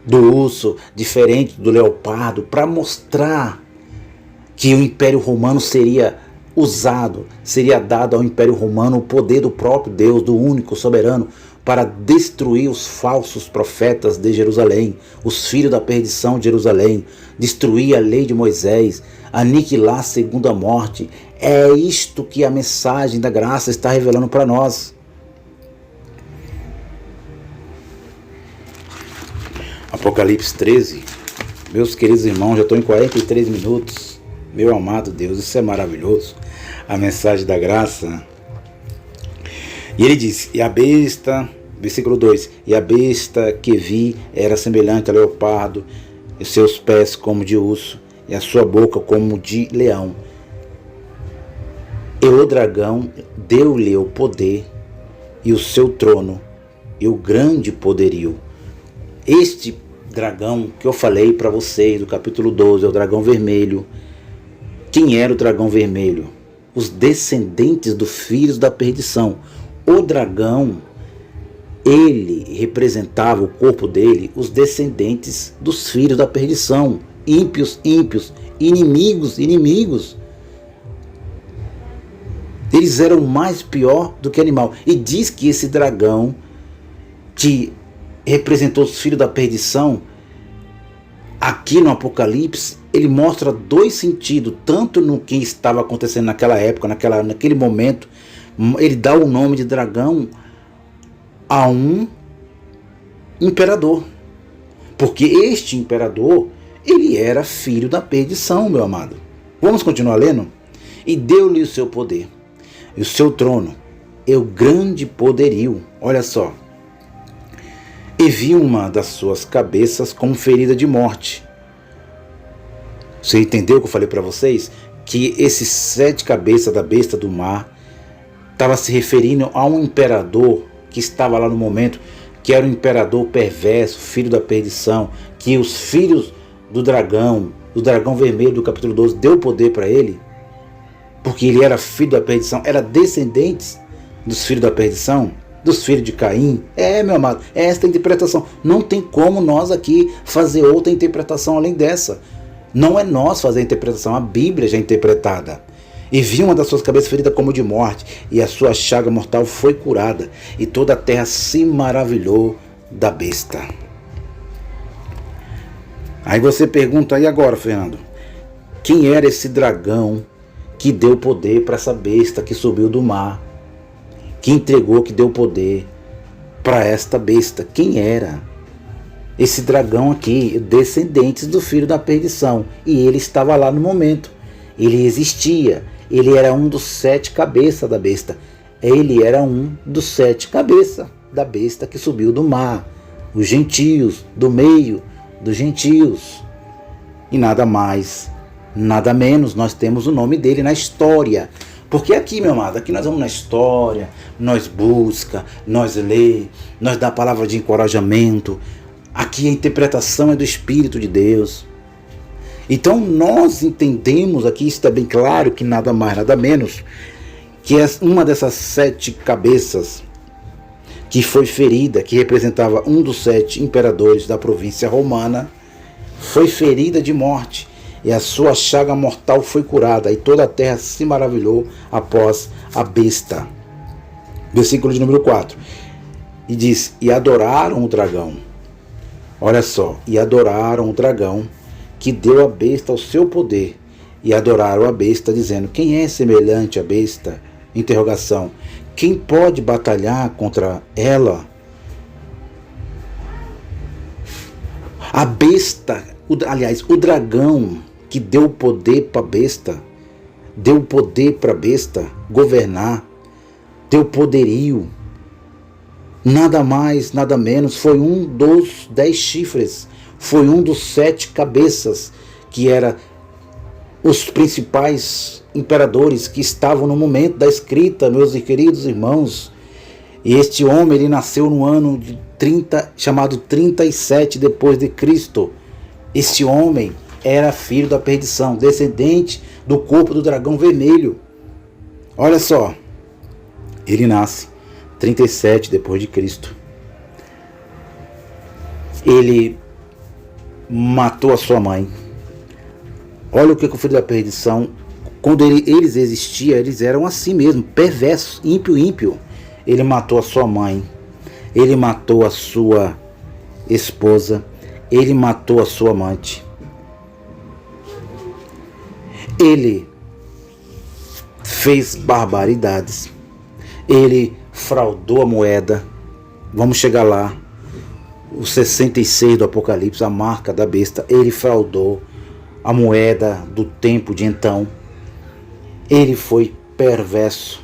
do urso, diferente do leopardo, para mostrar que o Império Romano seria usado, seria dado ao Império Romano o poder do próprio Deus, do único soberano, para destruir os falsos profetas de Jerusalém, os filhos da perdição de Jerusalém, destruir a lei de Moisés, aniquilar a segunda morte. É isto que a mensagem da graça está revelando para nós. Apocalipse 13, meus queridos irmãos, já estou em 43 minutos. Meu amado Deus, isso é maravilhoso. A mensagem da graça. E ele diz: e a besta, versículo 2, e a besta que vi era semelhante a leopardo, e seus pés como de urso, e a sua boca como de leão. E o dragão deu-lhe o poder, e o seu trono, e o grande poderio. Este dragão que eu falei para vocês do capítulo 12 é o dragão vermelho. Quem era o dragão vermelho? Os descendentes dos filhos da perdição. O dragão, ele representava o corpo dele, os descendentes dos filhos da perdição. ímpios, inimigos. Eles eram mais pior do que animal. E diz que esse dragão que representou os filhos da perdição, aqui no Apocalipse, ele mostra dois sentidos, tanto no que estava acontecendo naquela época, naquele momento. Ele dá o nome de dragão a um imperador, porque este imperador, ele era filho da perdição, meu amado. Vamos continuar lendo? E deu-lhe o seu poder, e o seu trono, e o grande poderio. Olha só. E viu uma das suas cabeças como ferida de morte. Você entendeu o que eu falei para vocês? Que esses 7 cabeças da besta do mar estava se referindo a um imperador que estava lá no momento, que era um imperador perverso, filho da perdição, que os filhos do dragão vermelho do capítulo 12, deu poder para ele, porque ele era filho da perdição, era descendente dos filhos da perdição, dos filhos de Caim. Meu amado, é esta a interpretação. Não tem como nós aqui fazer outra interpretação além dessa. Não é nós fazer a interpretação, a Bíblia já é interpretada. E viu uma das suas cabeças ferida como de morte, e a sua chaga mortal foi curada, e toda a terra se maravilhou da besta. Aí você pergunta, e agora, Fernando? Quem era esse dragão que deu poder para essa besta que subiu do mar? Que entregou, que deu poder para esta besta? Quem era? Esse dragão aqui, descendentes do filho da perdição. E ele estava lá no momento. Ele existia. Ele era um dos 7 cabeças da besta. Ele era um dos 7 cabeças da besta que subiu do mar. Os gentios, do meio dos gentios. E nada mais, nada menos, nós temos o nome dele na história. Porque aqui, meu amado, aqui nós vamos na história, nós busca, nós lê, nós dá a palavra de encorajamento. Aqui a interpretação é do Espírito de Deus. Então nós entendemos aqui, está bem claro, que nada mais, nada menos, que é uma dessas 7 cabeças que foi ferida, que representava um dos 7 imperadores da província romana, foi ferida de morte, e a sua chaga mortal foi curada, e toda a terra se maravilhou após a besta. Versículo de número 4. E diz, e adoraram o dragão. Olha só, e adoraram o dragão, que deu à besta o seu poder, e adoraram a besta, dizendo, quem é semelhante à besta? Interrogação. Quem pode batalhar contra ela? A besta, o dragão que deu poder para a besta, deu poder para a besta governar, deu poderio, nada mais, nada menos, foi um dos 10 chifres, foi um dos 7 cabeças, que era os principais imperadores que estavam no momento da escrita, meus queridos irmãos. E este homem, ele nasceu no ano de 30, chamado 37 depois de Cristo. Este homem era filho da perdição, descendente do corpo do dragão vermelho. Olha só, ele nasce 37 depois de Cristo. Ele matou a sua mãe. Olha o que o filho da perdição, quando eles existiam, eles eram assim mesmo, perversos, ímpio. Ele matou a sua mãe, ele matou a sua esposa, ele matou a sua amante. Ele fez barbaridades. Ele fraudou a moeda. Vamos chegar lá. O 66 do Apocalipse, a marca da besta. Ele fraudou a moeda do tempo de então. Ele foi perverso.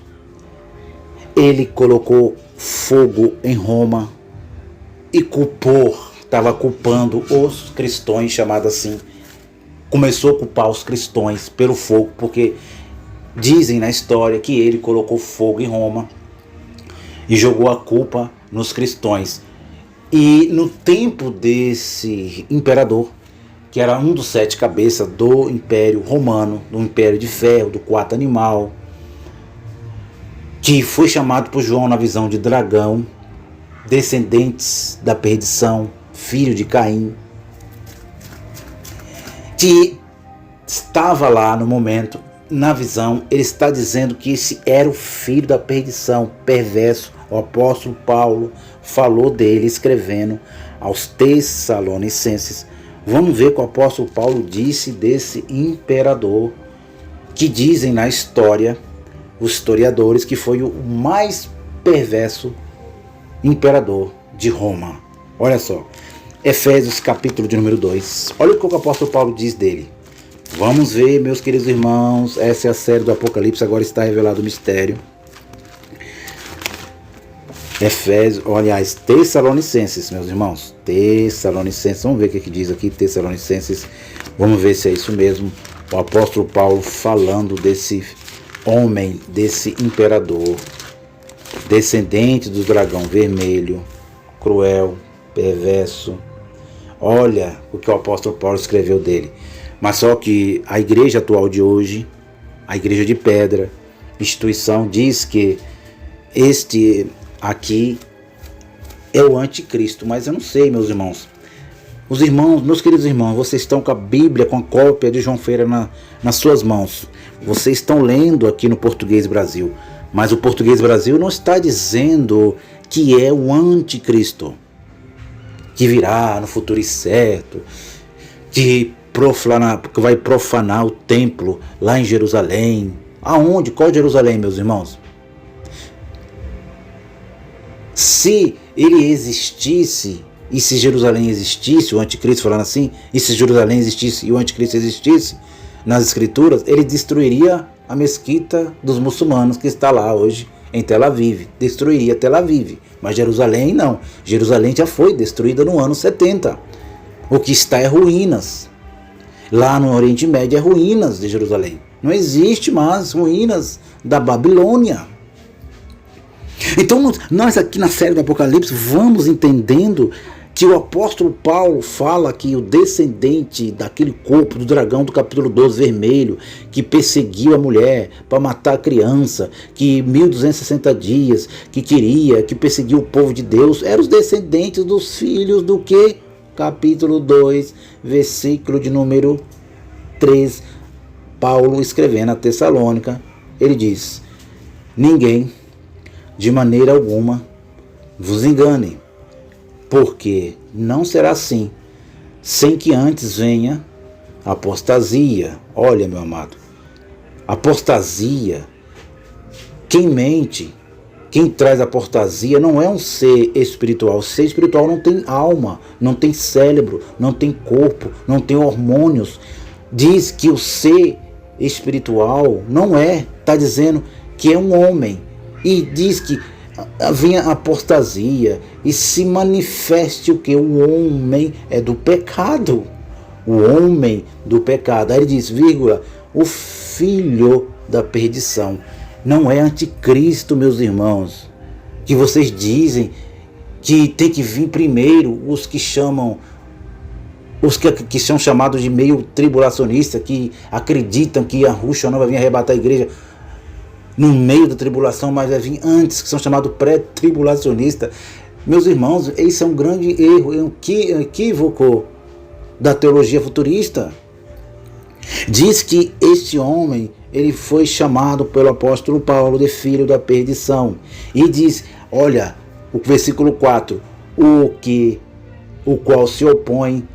Ele colocou fogo em Roma e estava culpando os cristãos, chamado assim. Começou a culpar os cristãos pelo fogo, porque dizem na história que ele colocou fogo em Roma e jogou a culpa nos cristãos. E no tempo desse imperador, que era um dos 7 cabeças do Império Romano, do Império de Ferro, do 4 animal, que foi chamado por João na visão de dragão, descendentes da perdição, filho de Caim. que estava lá no momento, na visão, ele está dizendo que esse era o filho da perdição, perverso. O apóstolo Paulo falou dele escrevendo aos Tessalonicenses. Vamos ver o que o apóstolo Paulo disse desse imperador, que dizem na história, os historiadores, que foi o mais perverso imperador de Roma. Olha só, Efésios capítulo de número 2. Olha o que o apóstolo Paulo diz dele. Vamos ver, meus queridos irmãos, essa é a série do Apocalipse, agora está revelado o mistério. Efésios, aliás, Tessalonicenses, meus irmãos, Tessalonicenses, vamos ver o que diz aqui, Tessalonicenses, vamos ver se é isso mesmo. O apóstolo Paulo falando desse homem, desse imperador, descendente do dragão vermelho, cruel, perverso. Olha o que o apóstolo Paulo escreveu dele. Mas só que a igreja atual de hoje, a igreja de pedra, instituição, diz que este aqui é o anticristo. Mas eu não sei, meus irmãos. Os irmãos, meus queridos irmãos, vocês estão com a Bíblia, com a cópia de João Feira nas suas mãos. Vocês estão lendo aqui no Português Brasil. Mas o Português Brasil não está dizendo que é o anticristo, que virá no futuro incerto, que vai profanar o templo lá em Jerusalém. Aonde? Qual Jerusalém, meus irmãos? Se ele existisse, e se Jerusalém existisse, o anticristo falando assim, e se Jerusalém existisse e o anticristo existisse, nas escrituras, ele destruiria a mesquita dos muçulmanos que está lá hoje em Tel Aviv. Destruiria Tel Aviv, mas Jerusalém não. Jerusalém já foi destruída no ano 70. O que está é ruínas. Lá no Oriente Médio é ruínas de Jerusalém. Não existe mais ruínas da Babilônia. Então nós aqui na série do Apocalipse vamos entendendo que o apóstolo Paulo fala que o descendente daquele corpo do dragão do capítulo 12 vermelho, que perseguiu a mulher para matar a criança, que 1260 dias, que perseguiu o povo de Deus, eram os descendentes dos filhos do que? Capítulo 2, versículo de número 3, Paulo escrevendo a Tessalônica, ele diz: ninguém, de maneira alguma, vos engane, porque não será assim, sem que antes venha apostasia. Olha, meu amado, apostasia, quem mente, quem traz apostasia não é um ser espiritual. O ser espiritual não tem alma, não tem cérebro, não tem corpo, não tem hormônios. Diz que o ser espiritual não é, está dizendo que é um homem. E diz que venha apostasia e se manifeste o que? O homem é do pecado. O homem do pecado. Aí ele diz, vírgula, o filho da perdição. Não é anticristo, meus irmãos, que vocês dizem que tem que vir primeiro os que chamam, os que são chamados de meio tribulacionista, que acreditam que Yahushua não vai vir arrebatar a igreja no meio da tribulação, mas vai vir antes, que são chamados pré-tribulacionistas. Meus irmãos, esse é um grande erro, é um equívoco da teologia futurista. Diz que este homem, ele foi chamado pelo apóstolo Paulo de filho da perdição. E diz, olha, o versículo 4, o qual se opõe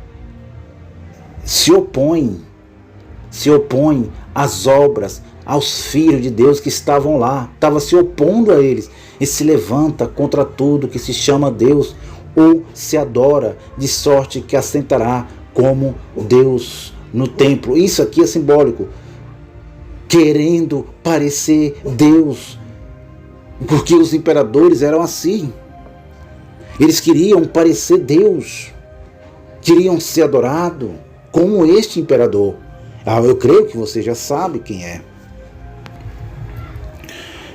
às obras, aos filhos de Deus que estavam lá, estava se opondo a eles, e se levanta contra tudo que se chama Deus, ou se adora, de sorte que assentará como Deus no templo. Isso aqui é simbólico, querendo parecer Deus, porque os imperadores eram assim, eles queriam parecer Deus, queriam ser adorados, como este imperador. Eu creio que você já sabe quem é.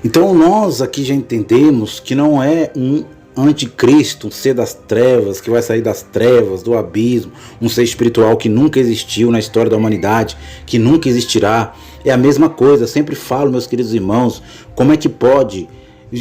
Então nós aqui já entendemos que não é um anticristo, um ser das trevas, que vai sair das trevas, do abismo, um ser espiritual que nunca existiu na história da humanidade, que nunca existirá. É a mesma coisa, eu sempre falo, meus queridos irmãos, como é que pode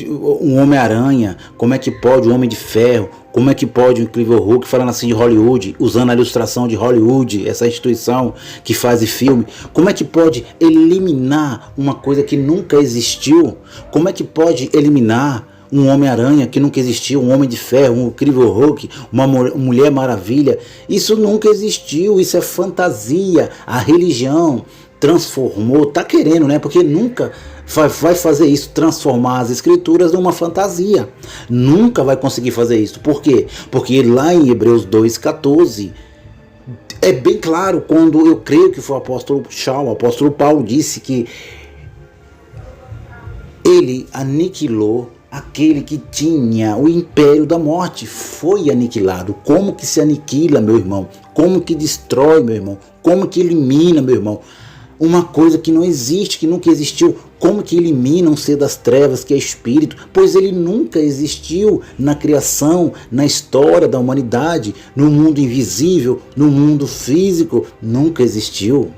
um Homem-Aranha, como é que pode um Homem de Ferro, como é que pode o Incrível Hulk, falando assim de Hollywood, usando a ilustração de Hollywood, essa instituição que faz filme, como é que pode eliminar uma coisa que nunca existiu? Como é que pode eliminar um Homem-Aranha que nunca existiu, um Homem de Ferro, um Incrível Hulk, uma Mulher Maravilha? Isso nunca existiu, isso é fantasia. A religião transformou, tá querendo, né? Porque nunca vai fazer isso, transformar as escrituras numa fantasia. Nunca vai conseguir fazer isso. Por quê? Porque lá em Hebreus 2,14 é bem claro, quando eu creio que foi o apóstolo Paulo disse que ele aniquilou aquele que tinha o império da morte. Foi aniquilado. Como que se aniquila, meu irmão? Como que destrói, meu irmão? Como que elimina, meu irmão? Uma coisa que não existe, que nunca existiu. Como que elimina um ser das trevas, que é espírito? Pois ele nunca existiu na criação, na história da humanidade, no mundo invisível, no mundo físico. Nunca existiu.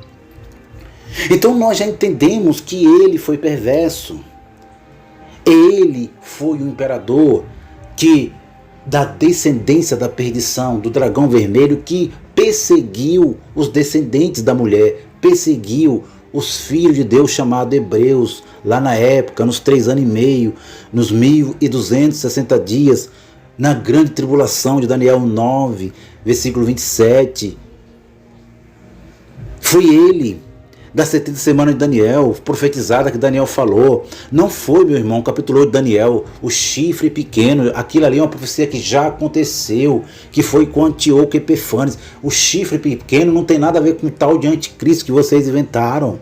Então nós já entendemos que ele foi perverso. Ele foi o imperador que, da descendência da perdição, do dragão vermelho, que perseguiu os descendentes da mulher, perseguiu os filhos de Deus chamados hebreus, lá na época, nos 3 anos e meio, nos 1260 dias, na grande tribulação de Daniel 9, versículo 27. Foi ele, da 70 semana de Daniel, profetizada, que Daniel falou. Não foi, meu irmão, capítulo 8 de Daniel, o chifre pequeno. Aquilo ali é uma profecia que já aconteceu, que foi com Antíoco Epifanes. O chifre pequeno não tem nada a ver com o tal de anticristo que vocês inventaram.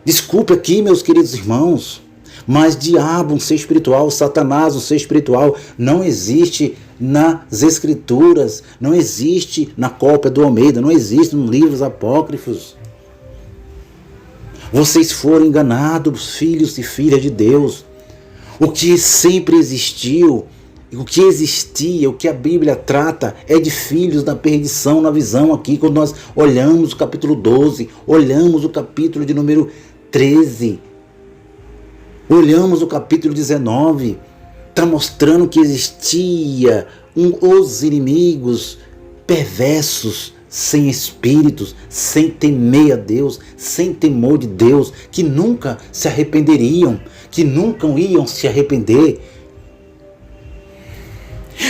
Desculpe aqui, meus queridos irmãos, mas diabo, um ser espiritual, Satanás, um ser espiritual, não existe nas escrituras, não existe na cópia do Almeida, não existe nos livros apócrifos. Vocês foram enganados, filhos e filhas de Deus. O que sempre existiu, o que existia, o que a Bíblia trata é de filhos da perdição na visão aqui. Quando nós olhamos o capítulo 12, olhamos o capítulo de número 13, olhamos o capítulo 19, está mostrando que existia os inimigos perversos, sem espíritos, sem temer a Deus, sem temor de Deus, que nunca se arrependeriam, que nunca iam se arrepender.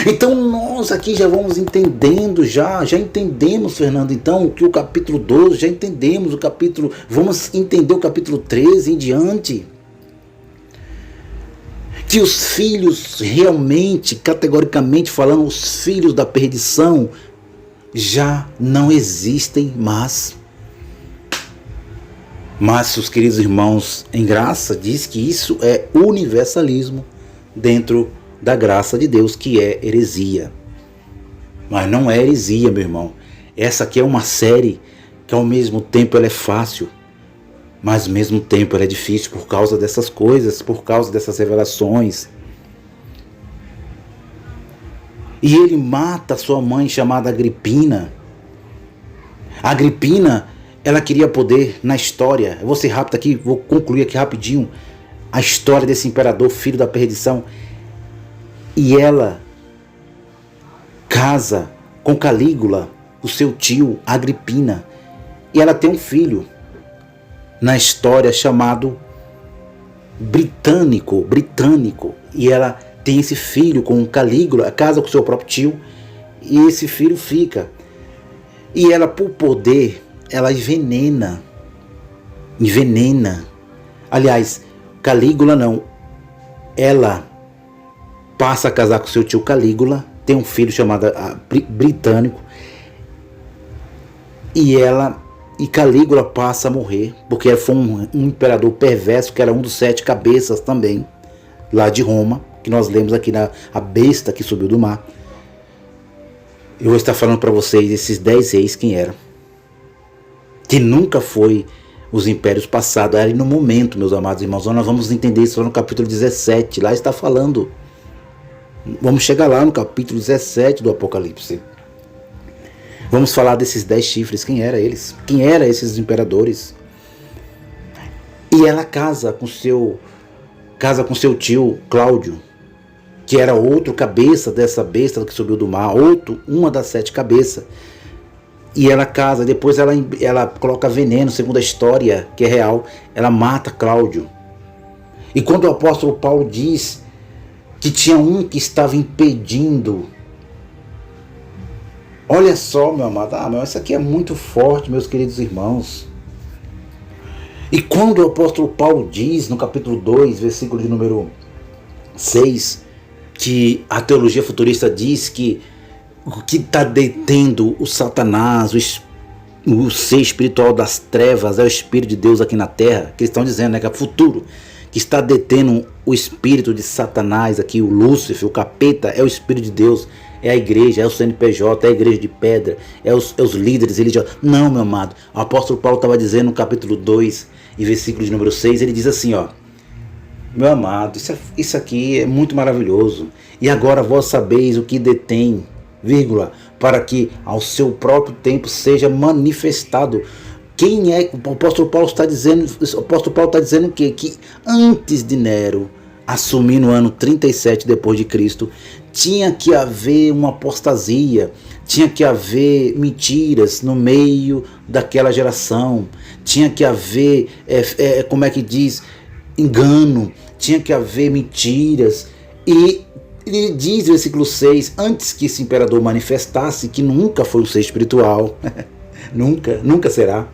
Então nós aqui já vamos entendendo, já entendemos, Fernando, então, que o capítulo 12, já entendemos o capítulo, vamos entender o capítulo 13 em diante. Que os filhos realmente, categoricamente falando, os filhos da perdição, já não existem mais. Mas, os queridos irmãos em graça, diz que isso é universalismo dentro da graça de Deus, que é heresia. Mas não é heresia, meu irmão. Essa aqui é uma série que ao mesmo tempo ela é fácil, mas ao mesmo tempo ela é difícil por causa dessas coisas, por causa dessas revelações. E ele mata sua mãe chamada Agripina. A Agripina, ela queria poder na história. Eu vou ser rápido aqui, vou concluir aqui rapidinho a história desse imperador, filho da perdição. E ela casa com Calígula, o seu tio, Agripina. E ela tem um filho na história chamado Britânico. E ela tem esse filho com Calígula, casa com seu próprio tio, e esse filho fica. E ela, por poder, ela envenena. Aliás, Calígula não. Ela passa a casar com seu tio Calígula, tem um filho chamado Britânico, e Calígula passa a morrer, porque foi um imperador perverso, que era um dos 7 cabeças também, lá de Roma, que nós lemos aqui a besta que subiu do mar. Eu vou estar falando para vocês esses 10 reis quem eram, que nunca foi os impérios passados, era no momento, meus amados irmãos. Nós vamos entender isso no capítulo 17, lá está falando. Vamos chegar lá no capítulo 17 do Apocalipse. Vamos falar desses 10 chifres, quem eram eles? Quem eram esses imperadores? E ela casa com seu casa com seu tio Cláudio, que era outro cabeça dessa besta que subiu do mar, uma das 7 cabeças. E ela casa, depois ela coloca veneno, segundo a história, que é real, ela mata Cláudio. E quando o apóstolo Paulo diz que tinha um que estava impedindo, olha só, meu amado, mas isso aqui é muito forte, meus queridos irmãos. E quando o apóstolo Paulo diz, no capítulo 2, versículo de número 6, que a teologia futurista diz que o que está detendo o Satanás, o ser espiritual das trevas, é o Espírito de Deus aqui na terra, que eles estão dizendo, né, que é o futuro, que está detendo o espírito de Satanás aqui, o Lúcifer, o capeta, é o Espírito de Deus, é a igreja, é o CNPJ, é a igreja de pedra, é os líderes religiosos. Não, meu amado, o apóstolo Paulo estava dizendo no capítulo 2 e versículo de número 6, ele diz assim, ó: meu amado, isso aqui é muito maravilhoso. E agora vós sabeis o que detém, vírgula, para que ao seu próprio tempo seja manifestado. Quem é? O apóstolo Paulo está dizendo, o quê? Que antes de Nero assumir no ano 37 depois de Cristo, tinha que haver uma apostasia, tinha que haver mentiras no meio daquela geração, tinha que haver, como é que diz, engano, tinha que haver mentiras. E ele diz no versículo 6, antes que esse imperador manifestasse, que nunca foi um ser espiritual, nunca será.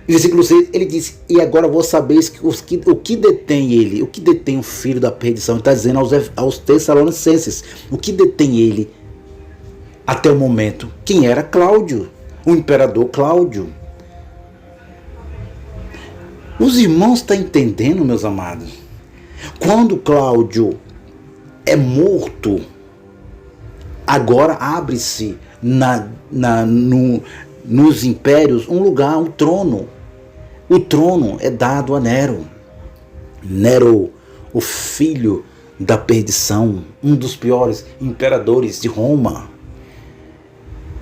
No versículo 6 ele diz: e agora vós sabeis o que detém ele, o que detém o filho da perdição. Ele está dizendo aos Tessalonicenses o que detém ele até o momento. Quem era Cláudio? O imperador Cláudio. Os irmãos estão entendendo, meus amados? Quando Cláudio é morto, agora abre-se nos impérios um lugar, um trono. O trono é dado a Nero. Nero, o filho da perdição, um dos piores imperadores de Roma.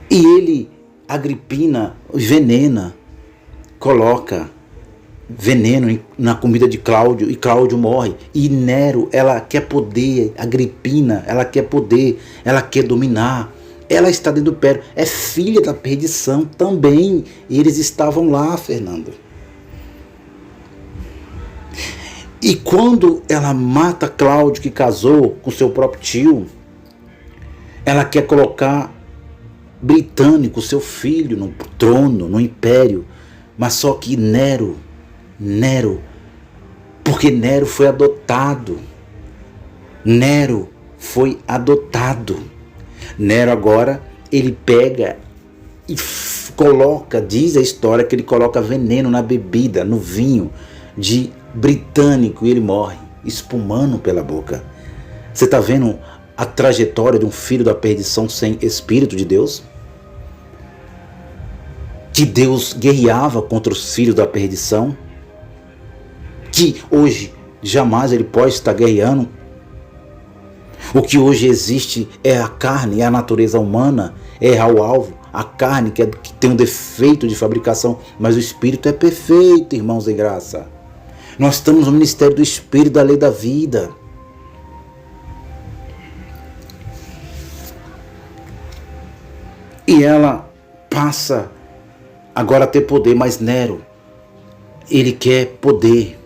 E ele, Agripina, envenena, coloca veneno na comida de Cláudio, e Cláudio morre. E Nero, ela quer poder, Agripina, ela quer poder, ela quer dominar. Ela está dentro do império, é filha da perdição também. E eles estavam lá, Fernando. E quando ela mata Cláudio, que casou com seu próprio tio, ela quer colocar Britânico, seu filho, no trono, no império. Mas só que Nero, porque Nero foi adotado. Nero foi adotado. Nero agora, ele pega e coloca, diz a história que ele coloca veneno na bebida, no vinho de Britânico, e ele morre, espumando pela boca. Você está vendo a trajetória de um filho da perdição sem Espírito de Deus? Que Deus guerreava contra os filhos da perdição, que hoje jamais ele pode estar guerreando. O que hoje existe é a carne, é a natureza humana, é errar o alvo. A carne que tem um defeito de fabricação, mas o Espírito é perfeito, irmãos em graça. Nós estamos no ministério do Espírito, da lei da vida. E ela passa agora a ter poder, mas Nero, ele quer poder.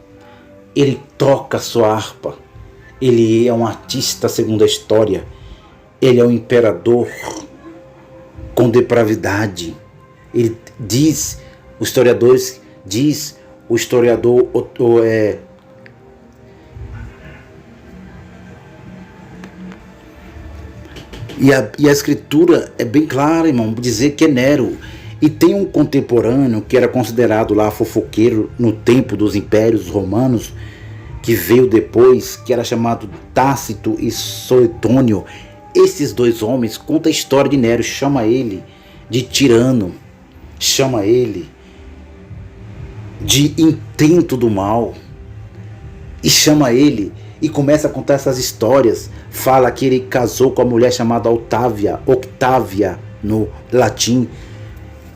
Ele toca a sua harpa. Ele é um artista segundo a história. Ele é um imperador com depravidade. Ele diz, os historiadores diz, o historiador e a escritura é bem clara, irmão, dizer que é Nero. E tem um contemporâneo que era considerado lá fofoqueiro no tempo dos impérios romanos, que veio depois, que era chamado Tácito e Suetônio. Esses dois homens contam a história de Nero, chama ele de tirano, chama ele de intento do mal, e chama ele e começa a contar essas histórias. Fala que ele casou com a mulher chamada Octávia no latim,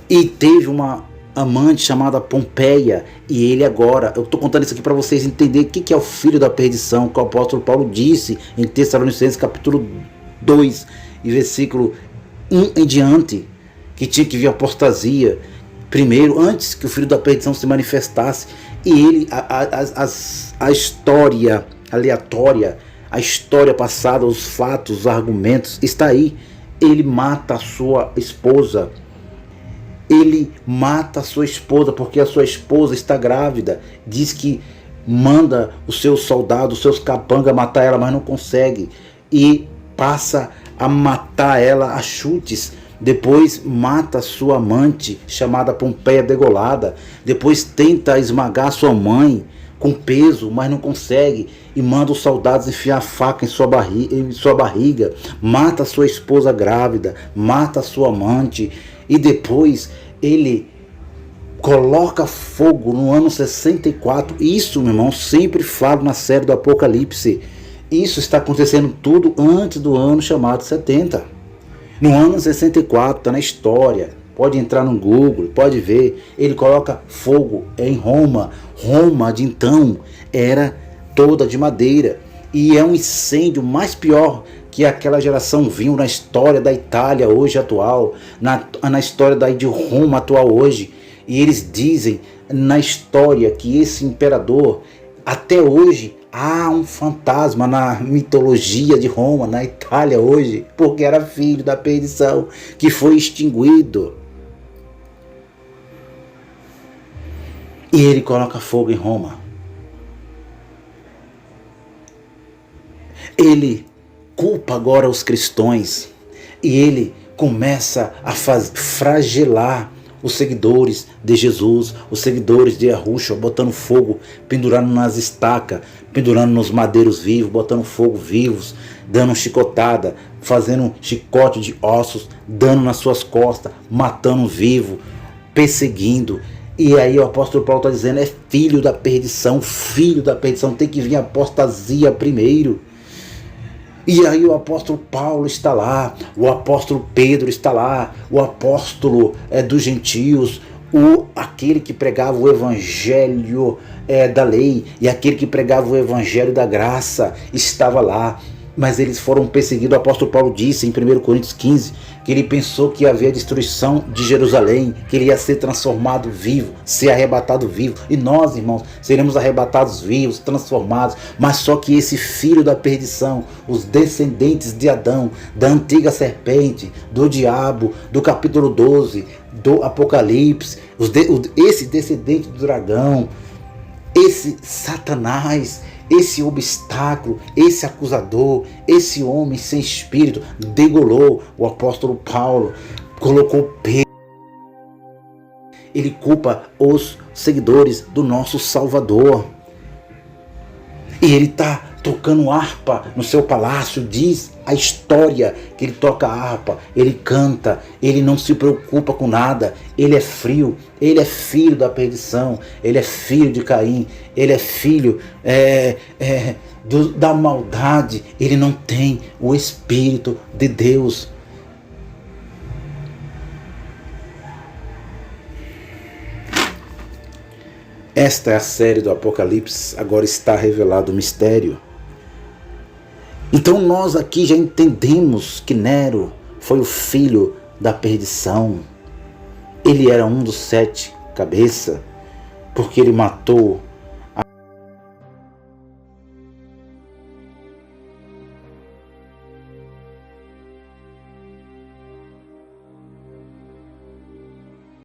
e teve uma amante chamada Pompeia, e ele agora, eu estou contando isso aqui para vocês entenderem o que é o filho da perdição, que o apóstolo Paulo disse em Tessalonicenses capítulo 2 e versículo 1 em diante, que tinha que vir a apostasia primeiro, antes que o filho da perdição se manifestasse. E ele, a história aleatória, a história passada, os fatos, os argumentos, está aí. Ele mata a sua esposa. Ele mata a sua esposa porque a sua esposa está grávida. Diz que manda os seus soldados, os seus capangas matar ela, mas não consegue. E passa a matar ela a chutes. Depois mata sua amante, chamada Pompeia degolada. Depois tenta esmagar sua mãe com peso, mas não consegue. E manda os soldados enfiar a faca em sua barriga. Mata sua esposa grávida. Mata sua amante. E depois ele coloca fogo no ano 64. Isso, meu irmão, sempre falo na série do Apocalipse. Isso está acontecendo tudo antes do ano chamado 70. No ano 64, está na história, pode entrar no Google, pode ver, ele coloca fogo em Roma. Roma de então era toda de madeira, e é um incêndio mais pior que aquela geração viu na história da Itália hoje atual, na história de Roma atual hoje. E eles dizem na história que esse imperador, até hoje, há um fantasma na mitologia de Roma, na Itália hoje, porque era filho da perdição, que foi extinguido. E ele coloca fogo em Roma. Ele culpa agora os cristãos. E ele começa a fragelar os seguidores de Jesus, os seguidores de Yahushua, botando fogo, pendurando nas estacas, pendurando nos madeiros vivos, botando fogo vivos, dando chicotada, fazendo chicote de ossos, dando nas suas costas, matando vivo, perseguindo. E aí o apóstolo Paulo está dizendo, é filho da perdição, tem que vir a apostasia primeiro. E aí o apóstolo Paulo está lá, o apóstolo Pedro está lá, o apóstolo dos gentios, aquele que pregava o evangelho da lei e aquele que pregava o evangelho da graça estava lá. Mas eles foram perseguidos. O apóstolo Paulo disse em 1 Coríntios 15 que ele pensou que havia destruição de Jerusalém, que ele ia ser transformado vivo, ser arrebatado vivo. E nós, irmãos, seremos arrebatados vivos, transformados. Mas só que esse filho da perdição, os descendentes de Adão, da antiga serpente, do diabo, do capítulo 12, do Apocalipse, esse descendente do dragão, esse Satanás, esse obstáculo, esse acusador, esse homem sem espírito, degolou o apóstolo Paulo, colocou Pedro. Ele culpa os seguidores do nosso Salvador. E ele está tocando harpa no seu palácio. Diz a história que ele toca harpa, ele canta, ele não se preocupa com nada, ele é frio, ele é filho da perdição, ele é filho de Caim, ele é filho da maldade, ele não tem o Espírito de Deus. Esta é a série do Apocalipse, agora está revelado o mistério. Então nós aqui já entendemos que Nero foi o filho da perdição. Ele era um dos 7 cabeças, porque ele matou